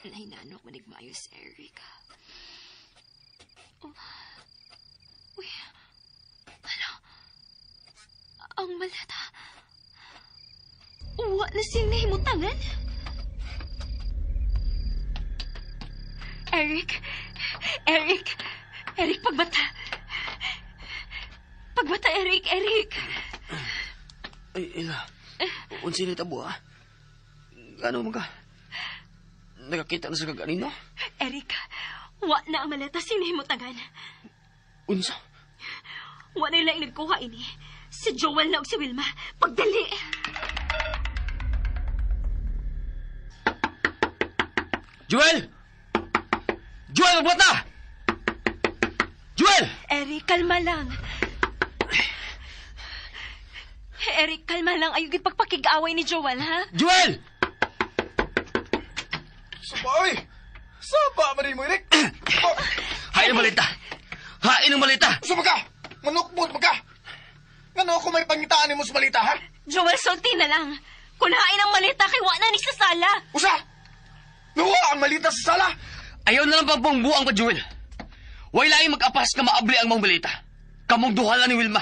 Speaker 4: Nahinanok manig maayo si Eric. Oh. Uy. Ano? Ang malata. Uwa na siyang nahimutangan. Eric. Eric, pagbata. Pagbata, Eric.
Speaker 5: Ay, ila. Unsi ni tabo, ha? Ano mo ka? Nakakita na sa kaganino?
Speaker 4: Eric, wa na ang maleta siyang nahimutangan.
Speaker 5: Unsa?
Speaker 4: Wa na ilang nagkuha ini. Si Joel na og si Wilma. Pagdali!
Speaker 5: Joel! Joel, magbuhat na! Joel!
Speaker 4: Eric, kalma lang. Eric, kalma lang. Ayaw gid pagpakig-away ni Joel, ha?
Speaker 5: Joel!
Speaker 2: Sabay! Saba man mo, Eric!
Speaker 5: Hain ang malita! Hain ang malita!
Speaker 2: Gusto ka! Manukbot ka! Ngano ako may pangitaan mo sa malita, ha?
Speaker 4: Joel, sulti na lang. Kunain ang malita kay wa na ni sa sala.
Speaker 2: Usa! Nawa ang malita sa sala!
Speaker 5: Ayaw na lang pagpangbuang pa, Joel. Wala ay mag-apas ka maabli ang mga malita. Kamong duhala ni Wilma.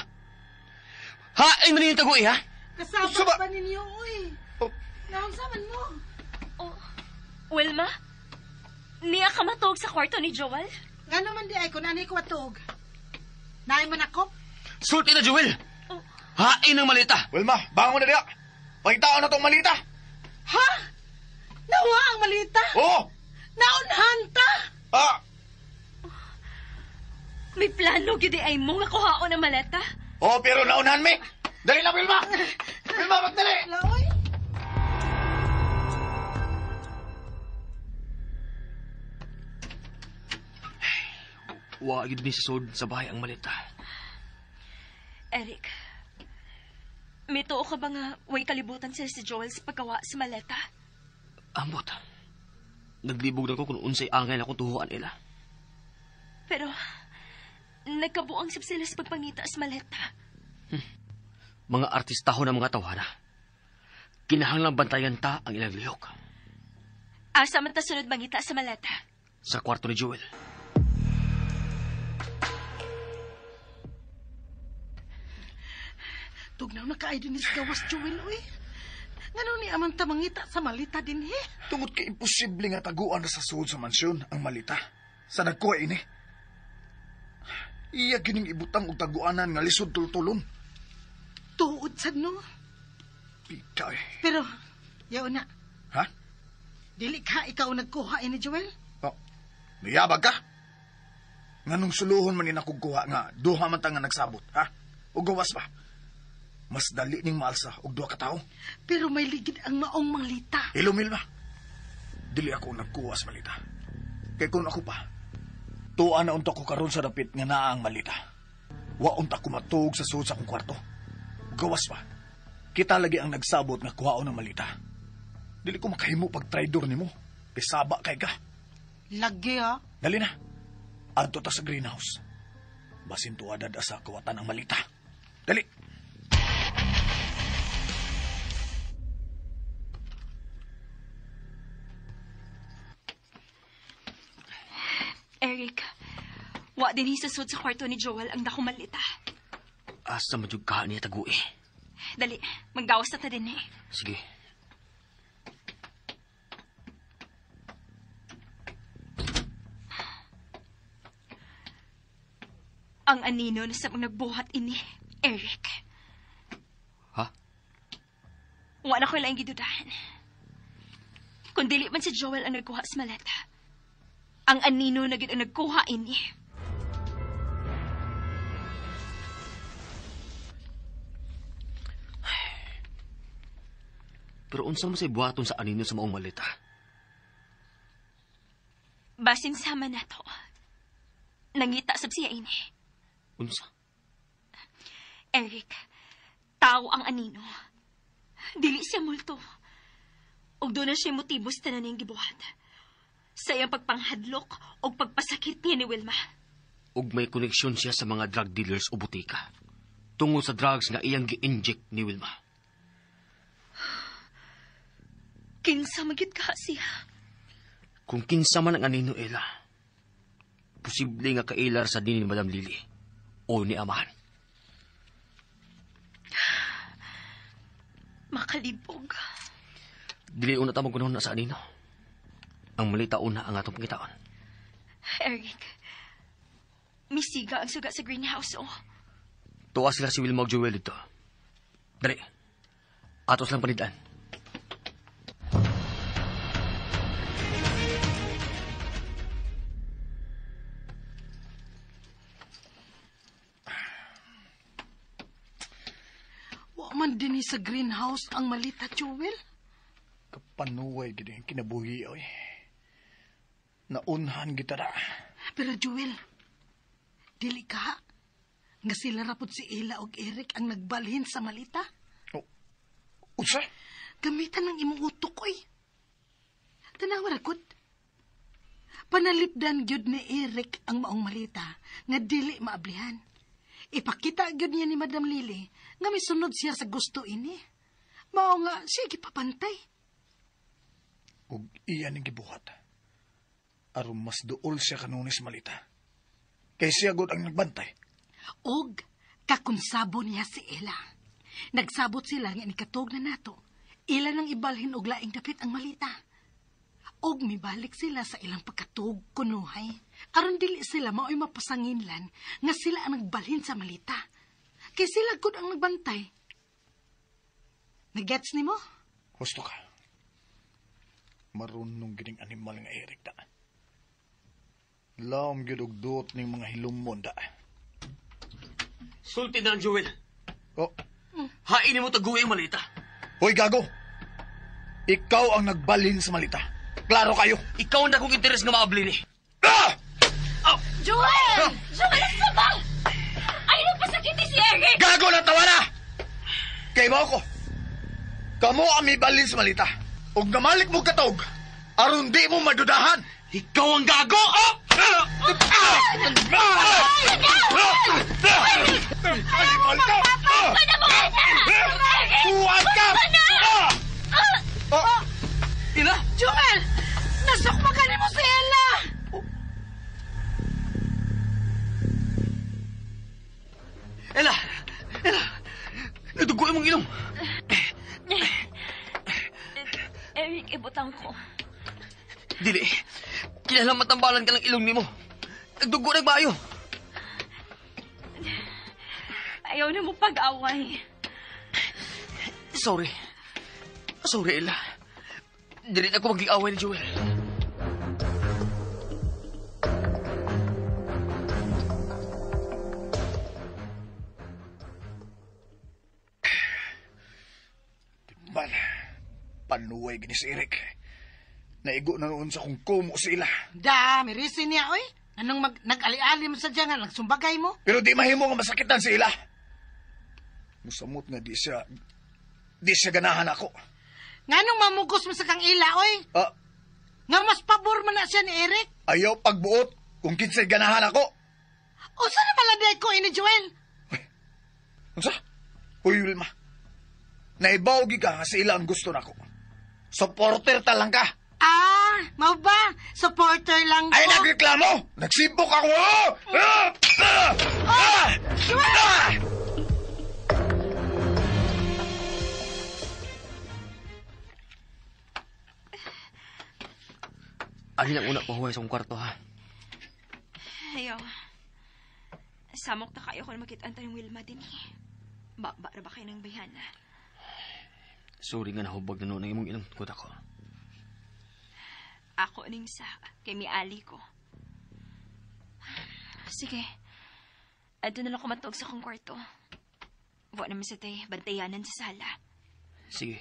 Speaker 5: Hain man yung tagoy, ha?
Speaker 3: Kasabot pa ninyo, uy. Naunsaman mo.
Speaker 4: Wilma? Niya ka matog sa kwarto ni Joel?
Speaker 3: Nga naman di ay kung anay ko atog. Naay man ako?
Speaker 5: Sulti na, Joel. Hain ang malita.
Speaker 2: Wilma, bangon na diya! Pangitaan na tong malita!
Speaker 3: Ha? Nawa ang malita?
Speaker 2: Oo!
Speaker 3: Naunhan ta?
Speaker 4: May plano gid ay mo nga kuhaon ang maleta?
Speaker 2: Oo, pero naunahan mi! Dali na, Wilma! Wilma, magdali!
Speaker 3: Laoy?
Speaker 5: Wa gid ni sisod sa bahay ang malita.
Speaker 4: Eric, may tuo ka ba nga way kalibutan sila si Joel sa paggawa sa maleta?
Speaker 5: Ambot. Naglibog na ko kung unsay angay akong tuhuan nila.
Speaker 4: Pero, nagkabuang sab sila sa pagpangita sa maleta.
Speaker 5: Mga artistaho na mga tawhana. Kinahanglang bantayan ta ang ilang lihok.
Speaker 4: Asa man ta sunod mangita sa maleta?
Speaker 5: Sa kwarto ni Joel.
Speaker 3: Tugnaw na kaay din sa gawas, Joel, uy. Ngano ni amang tamangita sa malita din, he?
Speaker 2: Tungod ka imposible nga taguan na sa suod sa mansyon ang malita. Sa nagkuha ini. Iya gining ibutang og taguanan nga lisod tultulon.
Speaker 3: Tuod sad, no?
Speaker 2: Pitay.
Speaker 3: Pero, yaw na.
Speaker 2: Ha?
Speaker 3: Dili ka ikaw nagkuha ini, Joel?
Speaker 2: Oh, niyabag ka? Nganong suluhon man ni nakugkuha nga, duha man ta nga nagsabot, ha? O gawas pa? Mas dali ning maalsa og duha ka tawo.
Speaker 3: Pero may ligid ang maong malita.
Speaker 2: Ilumil ba? Dili ako nagkuha sa malita. Kay kung ako pa, tuwa na unta ko karon sa dapit nga naa ang malita. Wa unta ko matug sa suod sa akong kwarto. Gawas pa? Kita lagi ang nagsabot nga kuhaon ng malita. Dili ko makahimo pag traidor nimo. Kay saba kay ka.
Speaker 3: Lagi, ha?
Speaker 2: Dali na. Adto ta sa greenhouse. Basin tuwa dada sa kawatan ng malita. Dali.
Speaker 4: Eric, wa din hisasod sa kwarto ni Joel ang dakong malita.
Speaker 5: Asa madyug ka niya tagui.
Speaker 4: Dali, maggawas na ta din eh.
Speaker 5: Sige.
Speaker 4: Ang anino na sa mga nagbuhat ini, Eric.
Speaker 5: Ha?
Speaker 4: Wa na ko lang gidudahan. Kung dili man si Joel ang nagkuha sa maleta, ang anino na gid ang nagkuha ini.
Speaker 5: Pero unsa mo say buhaton sa anino sa maong malita?
Speaker 4: Basin sama na to. Nangita sab siya ini.
Speaker 5: Unsa?
Speaker 4: Eric, tao ang anino. Dili siya multo. Og doon na siya motibo sa tanan niyang gibuhat. Sa iyang pagpanghadlok o pagpasakit niya ni Wilma.
Speaker 5: Ug may koneksyon siya sa mga drug dealers o butika. Tungod sa drugs nga iyang gi-inject ni Wilma.
Speaker 4: Kinsa magit ka siya.
Speaker 5: Kung kinsa man ang anino, Ella, posible nga kailar sa din ni Madam Lily o ni Amahan.
Speaker 4: Makalibog.
Speaker 5: Dili una ta magkunahon na sa anino. Ang malita una ang atong pangitaon.
Speaker 4: Eric, misiga ang suga sa greenhouse, oh.
Speaker 5: Tuwa sila si Wilma og Joel dito. Dali. Atos lang panidaan.
Speaker 3: Wa man din sa greenhouse ang malita, Joel.
Speaker 2: Kapanuway gid ang kinabuhi oy. Naunhan kita na.
Speaker 3: Pero Joel, dili ka nga sila rapod si Ella og Eric ang nagbalhin sa malita.
Speaker 2: Oh, unsa?
Speaker 3: Gamitan ng imong utok, oy. Tanawa rakod. Panalipdan gyud ni Eric ang maong malita nga dili maablihan. Ipakita gyud niya ni Madam Lily nga misunod siya sa gusto ini. Mao nga sige papantay.
Speaker 2: Ug iyan ang gibuhat. Aron mas duol siya kanunis malita. Kay siya gud ang nagbantay.
Speaker 3: Og kakonsabo niya si Ella. Nagsabot sila nga nikatog na nato. Ila nang ibalhin og laing dapit ang malita. Og mibalik sila sa ilang pagkatug kunuhay. Aron dili sila mao'y mapasanginlan nga sila ang nagbalhin sa malita. Kay sila gud ang nagbantay. Nagets nimo?
Speaker 2: Husto ka. Marunong gining animal nga Eric da. Laom gyud og duot ning mga hilumon da.
Speaker 5: Sulti na ang Joel.
Speaker 2: Oh,
Speaker 5: Hainin mo taguwi ang malita.
Speaker 2: hoy gago. Ikaw ang nagbalhin sa malita. Klaro kayo.
Speaker 5: Ikaw ang dakong interes nga maabli ni.
Speaker 2: Ah!
Speaker 4: Joel! Joel, ang sabang! Ay, nagpasakiti si Eric!
Speaker 2: Gago na tawa na! Kay mo ko. Kamo ang mibalhin sa malita. Ug namalik mo katog. Aron di mo madudahan.
Speaker 5: Ikaw ang gago! Oh!
Speaker 2: Animal ka! Buwan ka!
Speaker 5: Ina!
Speaker 3: Joel! Nasukmakan ni mo si Ella!
Speaker 5: Ella! Ella! Nadugo mong ilong!
Speaker 4: Eric, ibutang ko.
Speaker 5: Dili. Kinahanglan matambalan ka ng ilong nimo. Nagdugo na bayo.
Speaker 4: Ayaw na mo pag-away.
Speaker 5: Sorry. Sorry, Ella. Dili na ko mag-iaway ni Joel.
Speaker 2: Man, panuway gini si Eric. Naigo na noon sa kung kumo sila.
Speaker 3: Da, may reason niya, oy. Anong nag-ali-ali mo sa dyan nga, nagsumbagay mo?
Speaker 2: Pero di mahimo nga masakitan sila. Musamot nga di siya ganahan ako.
Speaker 3: Nganong mamugos mo sa kang ila, oy?
Speaker 2: Ah,
Speaker 3: Nga mas pabor man na siya ni Eric?
Speaker 2: ayaw pagbuot kung kinsay ganahan ako.
Speaker 3: O saan maladay ko ini Joel?
Speaker 2: Unsa? Uy, Wilma. Naibawgi ka nga sa ila ang gusto nako. Supporter talang ka.
Speaker 3: Ah, mau ba? Supporter lang ko.
Speaker 2: Ay, nagreklamo! Nagsibok ako!
Speaker 5: Alin ang una pahuway sa kong kwarto, ha?
Speaker 4: Ayaw. Samok na kayo kung makita ang Wilma din eh. Bakba na ba kayo ng bayana?
Speaker 5: Sorry nga nahubag na noon ang imong inang kuta ko.
Speaker 4: Ako ning sa kay miali ko. Sige. Adto na lang kumatog sa kong kwarto. Wa naman sa tay bantayanan sa sala.
Speaker 5: Sige.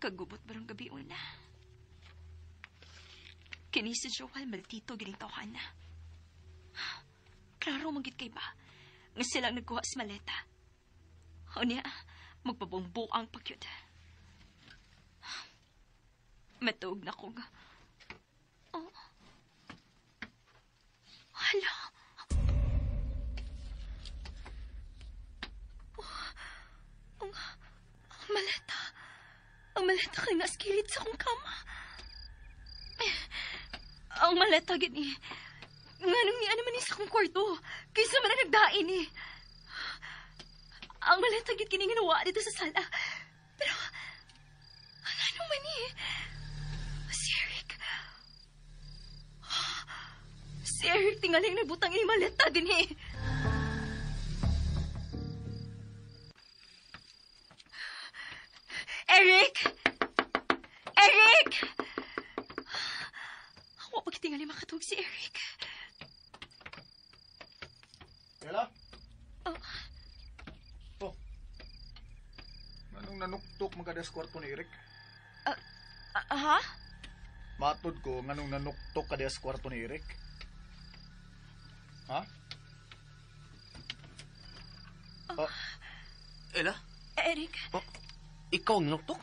Speaker 4: Kagubot ba ng gabi una? Kini si Joel maldito gining tawhan na. Klaro manggit kay ba? Nga silang nagkuha sa maleta. O niya, magpabongbo ang pagyod. Matuog na ko nga. Oh. Hala. Oh. Ang maleta. Ang maleta kay naskilit sa kong kama. Ang maleta gini. Nganong ni ano man ni sa kong kwarto. Kaysa man na nagdain eh. Ang maleta gini ginawa dito sa sala. Pero, ano man eh. Si Eric. Si Eric tingaling nagbutang ini maleta din eh. Eric! Eric! Ako pagtingali makatug si Eric.
Speaker 2: Yala?
Speaker 4: Oh.
Speaker 2: Oh. Anong nanuktok magadas kwarto ni Eric?
Speaker 4: Ha?
Speaker 2: Matod ko, nganong nanuktok kadas kwarto ni Eric? Ha? Oh.
Speaker 5: Ella?
Speaker 4: Eric?
Speaker 5: Oh, ikaw ang nanuktok?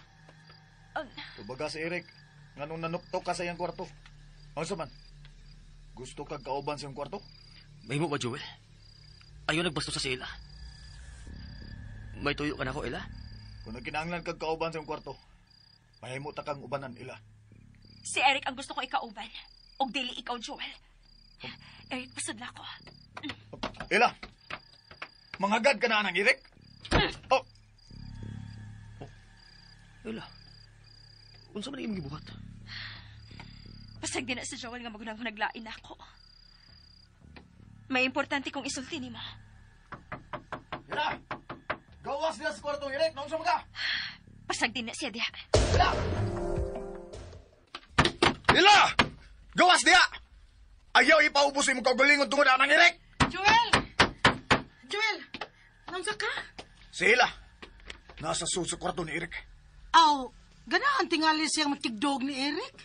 Speaker 2: Tubaga si Eric, nganong nanuktok ka sa iyang kwarto? Ano man? Gusto kag kauban sa iyang kwarto?
Speaker 5: May mo ba, Joel? Ayaw nagbasto sa sila. May tuyo ka na ko, Ella?
Speaker 2: Kung nagkinahanglan kag kauban sa iyang kwarto, mahimo ta kang ubanan ila.
Speaker 4: Si Eric ang gusto ko ikauban. Og dili ikaw, Joel. Eric, pasad na ko.
Speaker 2: Ila! Mangagad ka na ng Eric? Oh!
Speaker 5: Ella, unsa man imong gibuhat?
Speaker 4: Pasag din na si Joel nga magunang naglain ako. May importante kong isulti ni mo.
Speaker 2: Ila! Gawas nila sa kwarto, Eric! Naunsa mo ka?
Speaker 4: Pasag din na siya diha.
Speaker 2: Ila! Ila! Gawas diya! Ayaw ipaubos imong kagalingon tungod anang Eric!
Speaker 3: Joel! Joel! Nansa ka?
Speaker 2: Sila! Nasa suso kwarto ni Eric.
Speaker 3: Aw, ganahan tingali siyang matigdog ni Eric.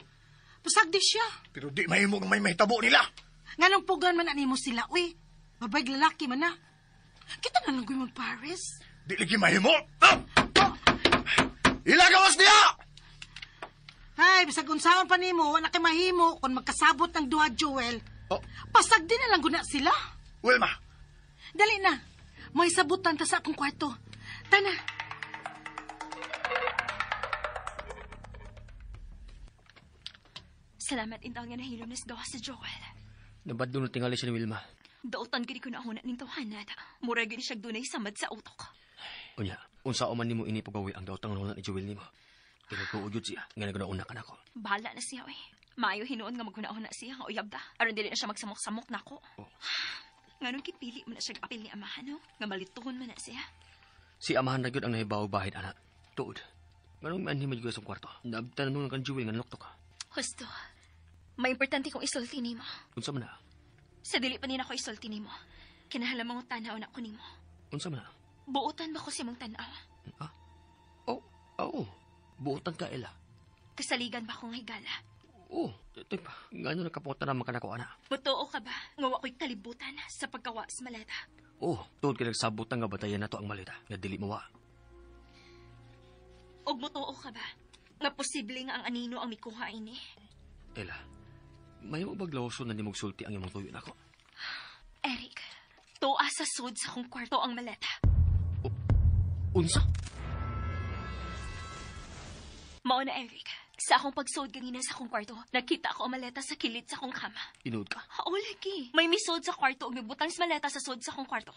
Speaker 3: Pasag di siya.
Speaker 2: Pero di mahimo nga may mahitabo nila.
Speaker 3: Nganong pugan man animo sila, uy. Babayg lalaki man na. Kita na lang ko mag-Paris.
Speaker 2: Di lagi mahimo. Ah! Ila gawas diya!
Speaker 3: Ay, bisag unsaon pa nimo, wala kay mahimo kung magkasabot ng duha, Joel.
Speaker 2: Oh,
Speaker 3: Pasag din na lang guna sila.
Speaker 2: Wilma,
Speaker 3: Dali na. May sabutan ta sa akong kwarto. Tana.
Speaker 4: Salamat intaw nga nahilo na gawa si Joel.
Speaker 5: Nabad doon tingali siya ni Wilma.
Speaker 4: Dautan gini ko na ako na ning tawhanan. Mura gini siya dunay samad sa utok.
Speaker 5: Unya, unsa man nimo ini pagawi ang daotang nuna ni Joel nimo? Pero tuod yun siya, nga naguna-una ka na ko.
Speaker 4: Bahala na siya, oy. Maayo hinuon nga maguna-una siya, nga uyab da. Aron dili na siya magsamok-samok na ko.
Speaker 5: Oh.
Speaker 4: Nganong kipili mo na siya apil ni amahan, no? Nga malituhon man na siya.
Speaker 5: Si amahan na yun ang nahibaw bahid, anak. Tuod. Ganun man himad ko sa kwarto. Naabtan mo ng kanjuwil nga nalokto ka.
Speaker 4: Husto. May importante kong isulti ni mo.
Speaker 5: Unsa man na?
Speaker 4: Sa dili pa nina ko isulti ni mo. Kinahalang mga tanaw na ko ni mo.
Speaker 5: Unsa man na?
Speaker 4: Buotan ba ko si mong tanaw?
Speaker 5: Ah? Oo. Buotan ka, Ella.
Speaker 4: Kasaligan ba akong higala?
Speaker 5: Oo. Ito pa. Ngano nakapunta naman ka na ko, anak?
Speaker 4: Butuo ka ba? Ngawa ko'y kalibutan sa pagkawa sa maleta.
Speaker 5: Oo. Tuod ka nagsabot nga batayan na to ang malita. Nga dili mawa.
Speaker 4: Og mutuo ka ba? Nga posible nga ang anino ang mikuha ini.
Speaker 5: Ella, may mo baglawso na ni magsulti ang imong tuyo na ko?
Speaker 4: Eric, tuwa sa sud sa kong kwarto ang maleta.
Speaker 5: Unsa?
Speaker 4: Mao na, Eric. Sa akong pagsod ganina sa akong kwarto, nakita ako ang maleta sa kilid sa akong kama.
Speaker 5: Inood ka?
Speaker 4: Oo, lagi. May misod sa kwarto ug nabutang sa maleta sa sud sa akong kwarto.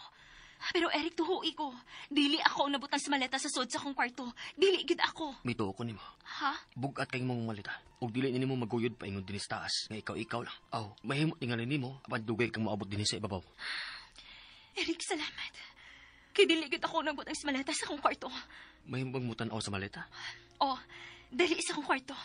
Speaker 4: Pero Eric, tuhui ko. Dili ako ang nabutang sa maleta sa sud sa akong kwarto. Dili gid ako.
Speaker 5: Mito ko nimo.
Speaker 4: Ha?
Speaker 5: Bugat kay mong malita. Ug dili nimo maguyod pa ingon dinis taas nga ikaw lang. Aw, mahimot tingali nimo apan dugay kang moabot dinhi sa ibabaw.
Speaker 4: Eric, salamat. Kay dili gid ako nabutang sa maleta sa akong kwarto.
Speaker 5: Mahimong mo tan-aw sa malita.
Speaker 4: Oh, dali sa akong kwarto.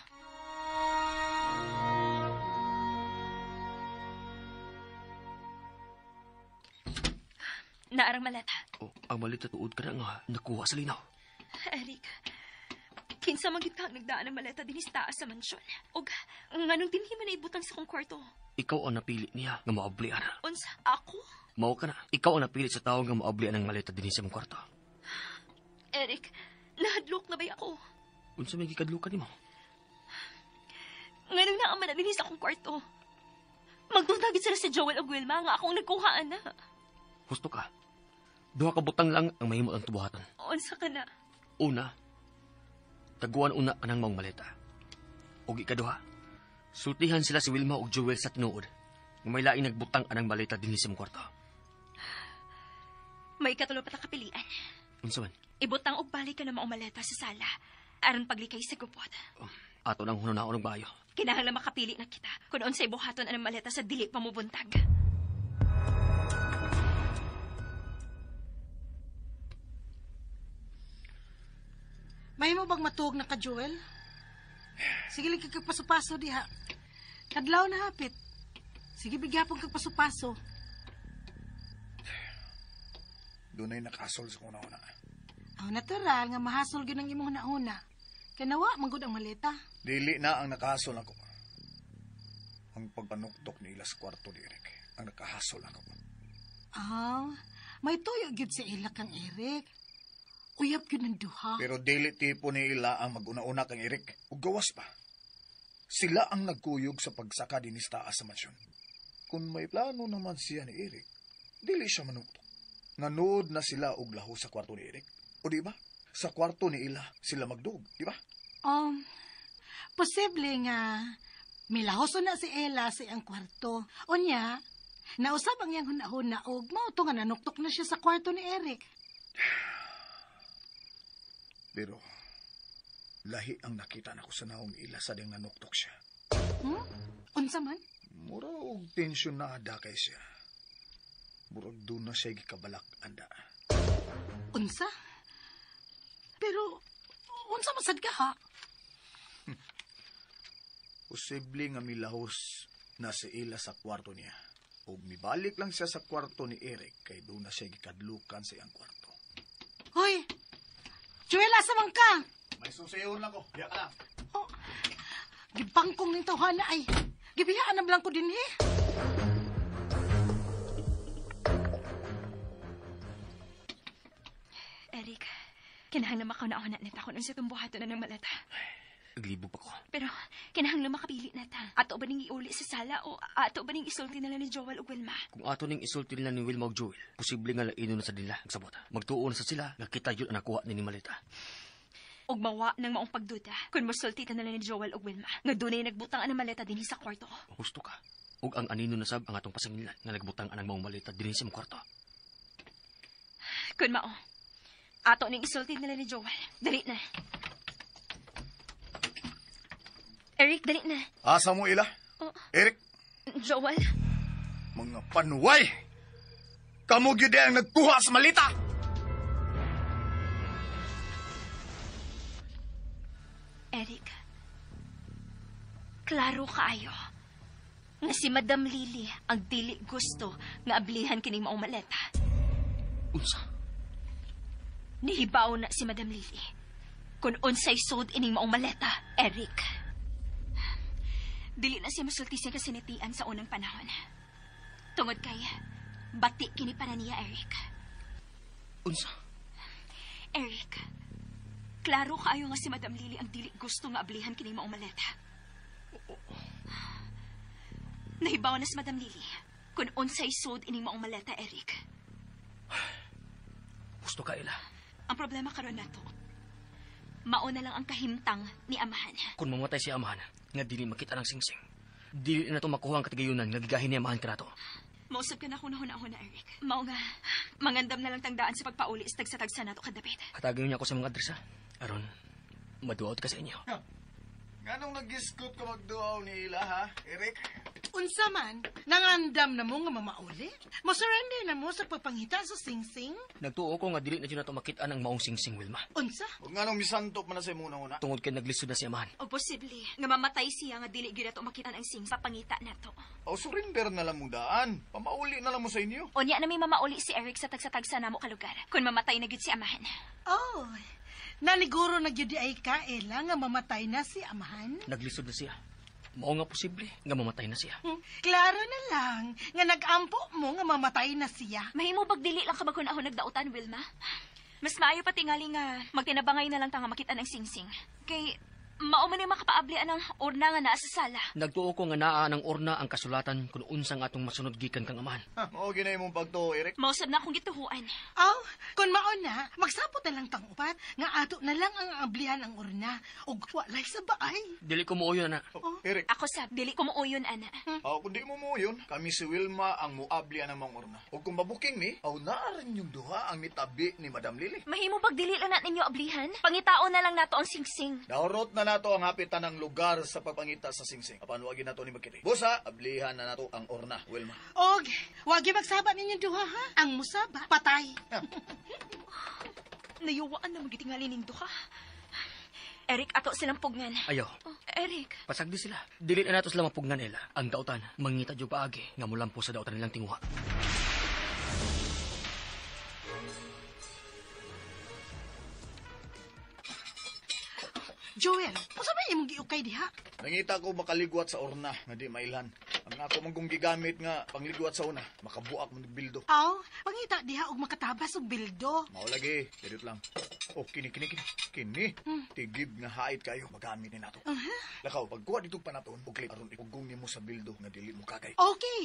Speaker 4: Naarang maleta.
Speaker 5: O, ang malita tuod ka na nga nakuha sa linaw.
Speaker 4: Eric, kinsa magit ka ang nagdaan ng maleta dinis taas sa mansyon. Og nganong dinhi man ibutang sa akong kwarto.
Speaker 5: Ikaw ang napili niya nga maablian na.
Speaker 4: Unsa? Ako?
Speaker 5: Mao ka na. Ikaw ang napili sa tao nga maablian ng malita dinhi sa imong kwarto.
Speaker 4: Eric, nahadlok na ba ako?
Speaker 5: Unsa may gikadlukan nimo?
Speaker 4: Nganong naamana dinhi sa akong kwarto. Magdudagit sila si Joel ug Wilma nga akong nagkuhaan na.
Speaker 5: Gusto ka? Duha ka butang lang ang mahimo ang tubuhatan.
Speaker 4: Unsa ka na?
Speaker 5: Una, taguan una ka ng maong maleta. O ikaduha, sultihan sila si Wilma ug Joel sa tinuod. Nga may laing nagbutang anang maleta dinhi sa imong kwarto.
Speaker 4: May katulo pa ta kapilian.
Speaker 5: Unsa man?
Speaker 4: Ibutang og balik ka na maong maleta sa sala. Aron paglikay sa gupot.
Speaker 5: Ato nang hununaon og bayo.
Speaker 4: Kinahanglan makapili na kita kung unsay buhaton anang maleta sa dili pa mobuntag.
Speaker 3: May mo bang matuog na ka, Joel? Sige lang kagpaso-paso diha. Kadlaw na hapit. Sige bigyapon kagpaso-paso.
Speaker 2: Doon ay nakasol sa una-una.
Speaker 3: Ang natural nga mahasol gyud ang imong nauna. Kanawa manggod ang maleta.
Speaker 2: Dili na ang nakahasol ako. Ang pagpanuktok ni ila sa kwarto ni Eric ang nakahasol ako.
Speaker 3: May tuyo gyud sa ila kang Eric. Uyab gyud ng duha.
Speaker 2: Pero dili tipo ni ila ang mag-una-una kang Eric. Ug gawas pa. Sila ang nagkuyog sa pagsaka dinis taas sa mansyon. Kung may plano naman siya ni Eric, dili siya manuktok. Nanood na sila og laho sa kwarto ni Eric. O di ba? Sa kwarto ni ila sila magdug, di ba?
Speaker 3: Posible nga milahoso na si Ella sa iyang kwarto. Unya, nausab ang iyang hunahuna og mauto nga nanuktok na siya sa kwarto ni Eric.
Speaker 2: Pero lahi ang nakita nako sa naong ila sa ding nanuktok siya.
Speaker 3: Unsa man?
Speaker 2: Mura og tensyonada kay siya. Murag doon na siya gikabalak anda.
Speaker 3: Unsa? Pero unsa masad ka ha?
Speaker 2: Posible nga milahos na si ila sa kwarto niya. O mibalik lang siya sa kwarto ni Eric kay doon na siya gikadlukan sa iyang kwarto.
Speaker 3: Hoy! Joel, asa man ka?
Speaker 2: May susayon lang ko. Diya ka lang.
Speaker 3: Gibangkong ning tawhana ay. Gibiyaan na blanco din eh.
Speaker 4: Eric, kinahanglan makauna-una na ta kung sa tumbuhato na ng maleta.
Speaker 5: Naglibog pa ko.
Speaker 4: Pero kinahanglan makapili na ta. Ato ba ning iuli sa sala o ato ba ning isulti nila ni Joel ug Wilma?
Speaker 5: Kung ato ning isulti nila ni Wilma ug Joel, posible nga laino na sa nila nagsabot. Magtuon sa sila nga kita yun ang nakuha ni maleta.
Speaker 4: Og mawa ng maong pagduda kung mosulti ta nila ni Joel ug Wilma nga dunay nagbutang ang maleta dinhi sa kwarto.
Speaker 5: Gusto ka. Ug ang anino na sab ang atong pasangilan nga nagbutang anang maong maleta dinhi sa imong kwarto.
Speaker 4: Kun mao, ato ning isulti nila ni Joel. Dali na. Eric, dali na.
Speaker 2: Asa mo ila?
Speaker 4: Oh.
Speaker 2: Eric,
Speaker 4: Joel,
Speaker 2: mga panuway! Kamu gyud ang nagkuha sa malita!
Speaker 4: Eric. Klaro kaayo nga si Madam Lily ang dili gusto nga ablihan kini maong maleta.
Speaker 5: Unsa?
Speaker 4: Nihibaw na si Madam Lily kung unsay sud ining maong maleta, Eric. Dili na siya masulti siya kasinitian sa unang panahon. Tungod kay bati kini para niya, Eric.
Speaker 5: Unsa?
Speaker 4: Eric, klaro kaayo nga si Madam Lily ang dili gusto nga ablihan kini maong maleta. Nahibaw na si Madam Lily kung unsay sud ining maong maleta, Eric.
Speaker 5: Gusto ka ila.
Speaker 4: Ang problema karon nato, mauna lang ang kahimtang ni amahan.
Speaker 5: Kung mamatay si amahan, nga dili makita ng singsing. Dili na to makuha ang katigayunan nga gigahin ni amahan ka nato.
Speaker 4: Mausap ka na hunahuna, Eric. Mao nga, mangandam na lang tangdaan sa pagpauli sa tagsa-tagsa nato kadapit.
Speaker 5: Hatagin niya ako sa mga adresa. Aron, maduot ka sa inyo.
Speaker 2: Nganong nag-scoop ka magduaw ni ila, ha, Eric?
Speaker 3: Unsa man, nangandam na mo nga mamauli? Mo-surrender na mo sa pagpangita sa singsing?
Speaker 5: Nagtuo ko nga dili na dyan na to makita ang maong singsing, Wilma.
Speaker 3: Unsa?
Speaker 2: Huwag nganong misantop man na sa muna-una.
Speaker 5: Tungod kay naglisod na si amahan.
Speaker 4: O posible, nga mamatay siya nga dili gyud nato makita ang sing sa pangita nato.
Speaker 2: O surrender na lang mo daan. Pamauli na lang mo sa inyo.
Speaker 4: Unya na may mamauli si Eric sa tagsa-tagsa namo ka lugar. Kung mamatay na gyud si amahan.
Speaker 3: Oh, naliguro na gyud ay ka, Ella, nga mamatay na si amahan?
Speaker 5: Naglisod na siya. Mao nga posible nga mamatay na siya.
Speaker 3: Klaro na lang, nga nag-ampo mo nga mamatay na siya.
Speaker 4: Mahimo bag dili lang kabag ako nagdautan, Wilma. Mas maayo pa tingali nga magtinabangay na lang ta nga makita ng singsing. Kay mao man ni makapaabli ang urna nga naa sa sala.
Speaker 5: Nagtuo ko nga naa ng urna ang kasulatan kung unsang atong masunod gikan kang amahan.
Speaker 2: Mao ginay mong pagtuo, Eric.
Speaker 4: Mausab na akong gituhuan.
Speaker 3: Oh, kung maon na, magsapot na lang tang upat, nga ato na lang ang ablihan ang urna, o walay sa baay.
Speaker 5: Dili ko muuyo na.
Speaker 2: Eric,
Speaker 4: Ako sab, dili ko muuyon, ana.
Speaker 2: kung di mo yun, kami si Wilma ang muabli ang mga orna. O kung mabuking ni, naaran yung duha ang mitabi ni Madam Lily.
Speaker 4: Mahimo bag dili lang na ninyo ablihan? Pangitaon na lang nato ang singsing.
Speaker 2: Naurot na nato ang hapitan ng lugar sa pagpangita sa singsing. Apanuagin nato ni Magkiti. Busa, ablihan na nato ang orna, Wilma.
Speaker 3: Og, wagi magsaba ninyo duha, ha? Ang musaba, patay.
Speaker 4: Nayuwaan na magitingali ning duha. Eric, ato silang pugnan.
Speaker 5: Ayo,
Speaker 4: Oh, Eric,
Speaker 5: pasagdi sila. Dili na nato sila mapugnan nila. Ang dautan, mangita jud paagi nga mulampo sa dautan nilang tinguha.
Speaker 3: Joel, usa ba imong giukay diha?
Speaker 2: Nangita ko makaligwat sa orna nga di mailhan. Ang ako manggong gigamit nga pangligwat sa una, makabuak mo ng bildo.
Speaker 3: Aw, pangita diha og makatabas og bildo.
Speaker 2: Mao lagi, dito lang. Oh, kini. Tigib nga hait kayo, magamit ni nato. Lakaw, pagkuha dito panaton, ug clip aron ipugong nimo sa bildo nga dili mo kagay.
Speaker 3: Okay.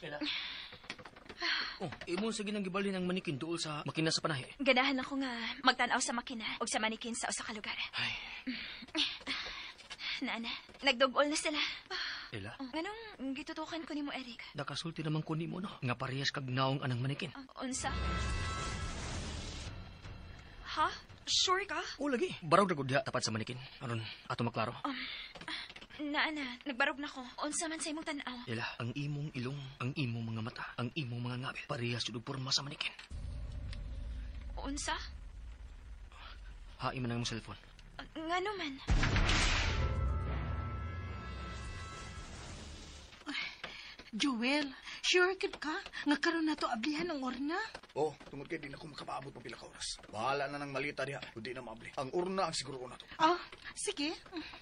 Speaker 5: Ela. Oh, imong sige nang gibalhin ang manikin duol sa makina sa panahe.
Speaker 4: ganahan ako nga magtanaw sa makina o sa manikin sa usa ka lugar.
Speaker 5: Ay,
Speaker 4: Naana, nagdugol na sila.
Speaker 5: Ela.
Speaker 4: Nganong gitutukan ko nimo, Eric?
Speaker 5: Nakasulti naman ko nimo no. Nga parehas kag naong anang manikin.
Speaker 4: Unsa? Ha? Sure ka?
Speaker 5: O lagi, barog na gud diha tapat sa manikin. Aron ato maklaro.
Speaker 4: Naana, nagbarog na ko. Unsa man sa imong tan-aw?
Speaker 5: Ela, ang imong ilong, ang imong mga mata, ang imong mga ngabel, parehas jud og porma sa manikin.
Speaker 4: Unsa?
Speaker 5: Hain man ang imong cellphone.
Speaker 4: Ngano man?
Speaker 3: Joel, sure gid ka nga karon nato ablihan ang urna?
Speaker 2: Oh, tungod kay di na ko makapaabot ng pila ka oras. Bahala na ng malita diha, kundi na maabli. Ang urna ang siguro na to.
Speaker 3: Oh, sige.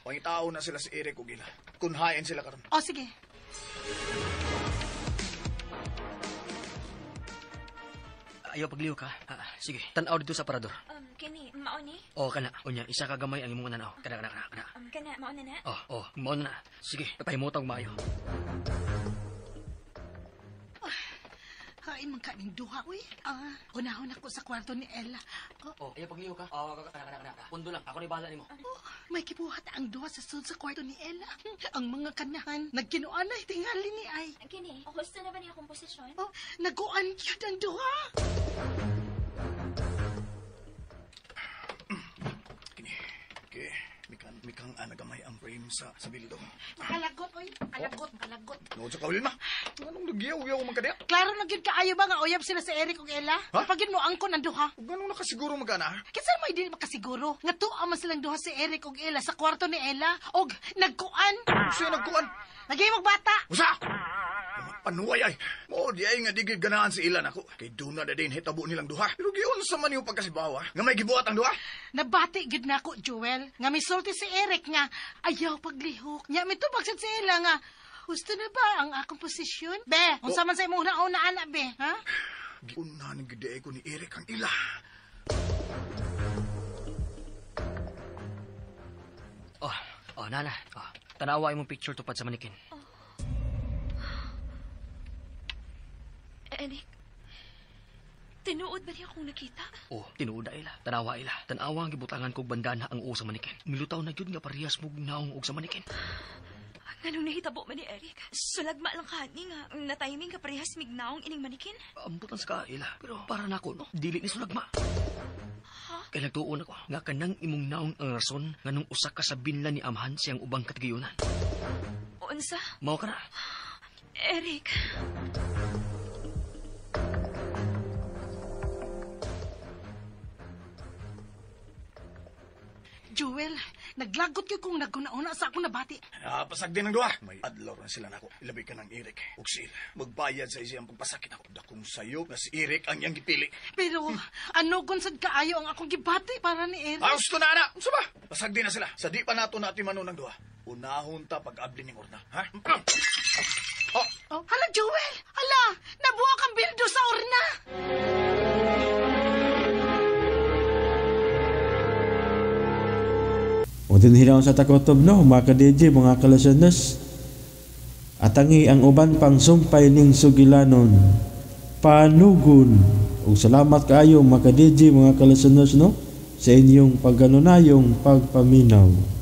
Speaker 2: Pangitao na sila si Eric ug ila. Kunhain sila karon.
Speaker 3: Oh, sige.
Speaker 5: Ayaw pagliw ka. Sige, tan-aw dito sa parador.
Speaker 4: Kini, mauni?
Speaker 5: O, kana. Unya, isa ka gamay ang imong nanaw. Kana.
Speaker 4: Kana, mauna na?
Speaker 5: Mao na. Sige, papahimutang maayo.
Speaker 3: Hain man kaning duha, uy. Unahon ako sa kwarto ni Ella.
Speaker 5: Ayaw pagliw ka. Kana. Pundo lang. Ako ni bahala nimo.
Speaker 3: May kibuhat ang duha sa sud sa kwarto ni Ella. Ang mga kanahan, nagkinuan na tingali ni ay.
Speaker 4: Kini, gusto na ba niya komposisyon?
Speaker 3: Naguan yun ang duha.
Speaker 2: mikang anagamay ang frame sa bildo.
Speaker 3: Kalagot, oy. Kalagot.
Speaker 2: Noon sa kaulin ma. Anong nagyaw-yaw man kadya?
Speaker 3: Klaro na gyud kaayo ba nga uyab sila sa Eric ug Ella?
Speaker 2: Ha?
Speaker 3: Pagin mo angkon ang duha.
Speaker 2: Ug ganun nakasiguro magana?
Speaker 3: Kinsa may dili makasiguro nga tuwa man silang duha si Eric ug Ella sa kwarto ni Ella og nagkuan.
Speaker 2: Siya nagkuan.
Speaker 3: Nagihimog bata.
Speaker 2: Usa! Panuway ay. Mo di ay nga digid ganahan si ilan ako. Kay doon na din hitabo nilang duha. Pero giyon sa man yung pagkasibawa. Nga may gibuhat ang duha.
Speaker 3: Nabati gid nako Joel nga misulti si Eric nga ayaw paglihok. Nya mitubag sad si Ella nga gusto na ba ang akong posisyon? Be, unsa man sa imong una ana be, ha?
Speaker 2: Giunahan ng gideay ko ni Eric ang ila.
Speaker 5: Nana. Tanawa imong picture tupad sa manikin.
Speaker 4: Eric, tinuod ba niya akong nakita?
Speaker 5: Tinuod ila. Tanawa ila. Tanawa ang gibutangan kog bandana ang uo sa manikin. Milutaw na jud nga parehas mog naong og sa manikin.
Speaker 4: Nganong nahitabo man ni Eric? Sulagma lang kani nga na-timing ka parehas mignaong ining manikin.
Speaker 5: Ambutan sa ila. Pero para nako no, dili ni sulagma. Kaya nagtuon ako nga kanang imong naong ang rason nganong usa ka sa binlan ni Amhan siyang ubang katigayunan.
Speaker 4: Unsa?
Speaker 5: Mao ka na.
Speaker 4: Eric.
Speaker 3: Joel, naglagot ko kung naguna-una sa akong nabati.
Speaker 2: Pasag din ang duha. May adlaw rin sila nako. Ilabi ka ng Eric. Ug sila. Magbayad sa isiyang pagpasakit ako. Dakong sayo na si Eric ang iyang gipili.
Speaker 3: Pero ano kung sad kaayo ang akong gibati para ni Eric?
Speaker 2: Gusto na ana. Unsa ba? Pasag din na sila. Sa di pa nato natin manon ng duha. Unahon ta pag-abli ning urna. Ha?
Speaker 3: Hala Joel! Hala! Nabuha kang bildo sa urna!
Speaker 1: O tinhilaw sa takotob no, mga ka-DJ, mga ka-listeners. Atangi ang uban pang sumpay ning sugilanon. Panugon. O salamat kaayo mga ka-DJ, mga ka-listeners no, sa inyong pagganunayong pagpaminaw.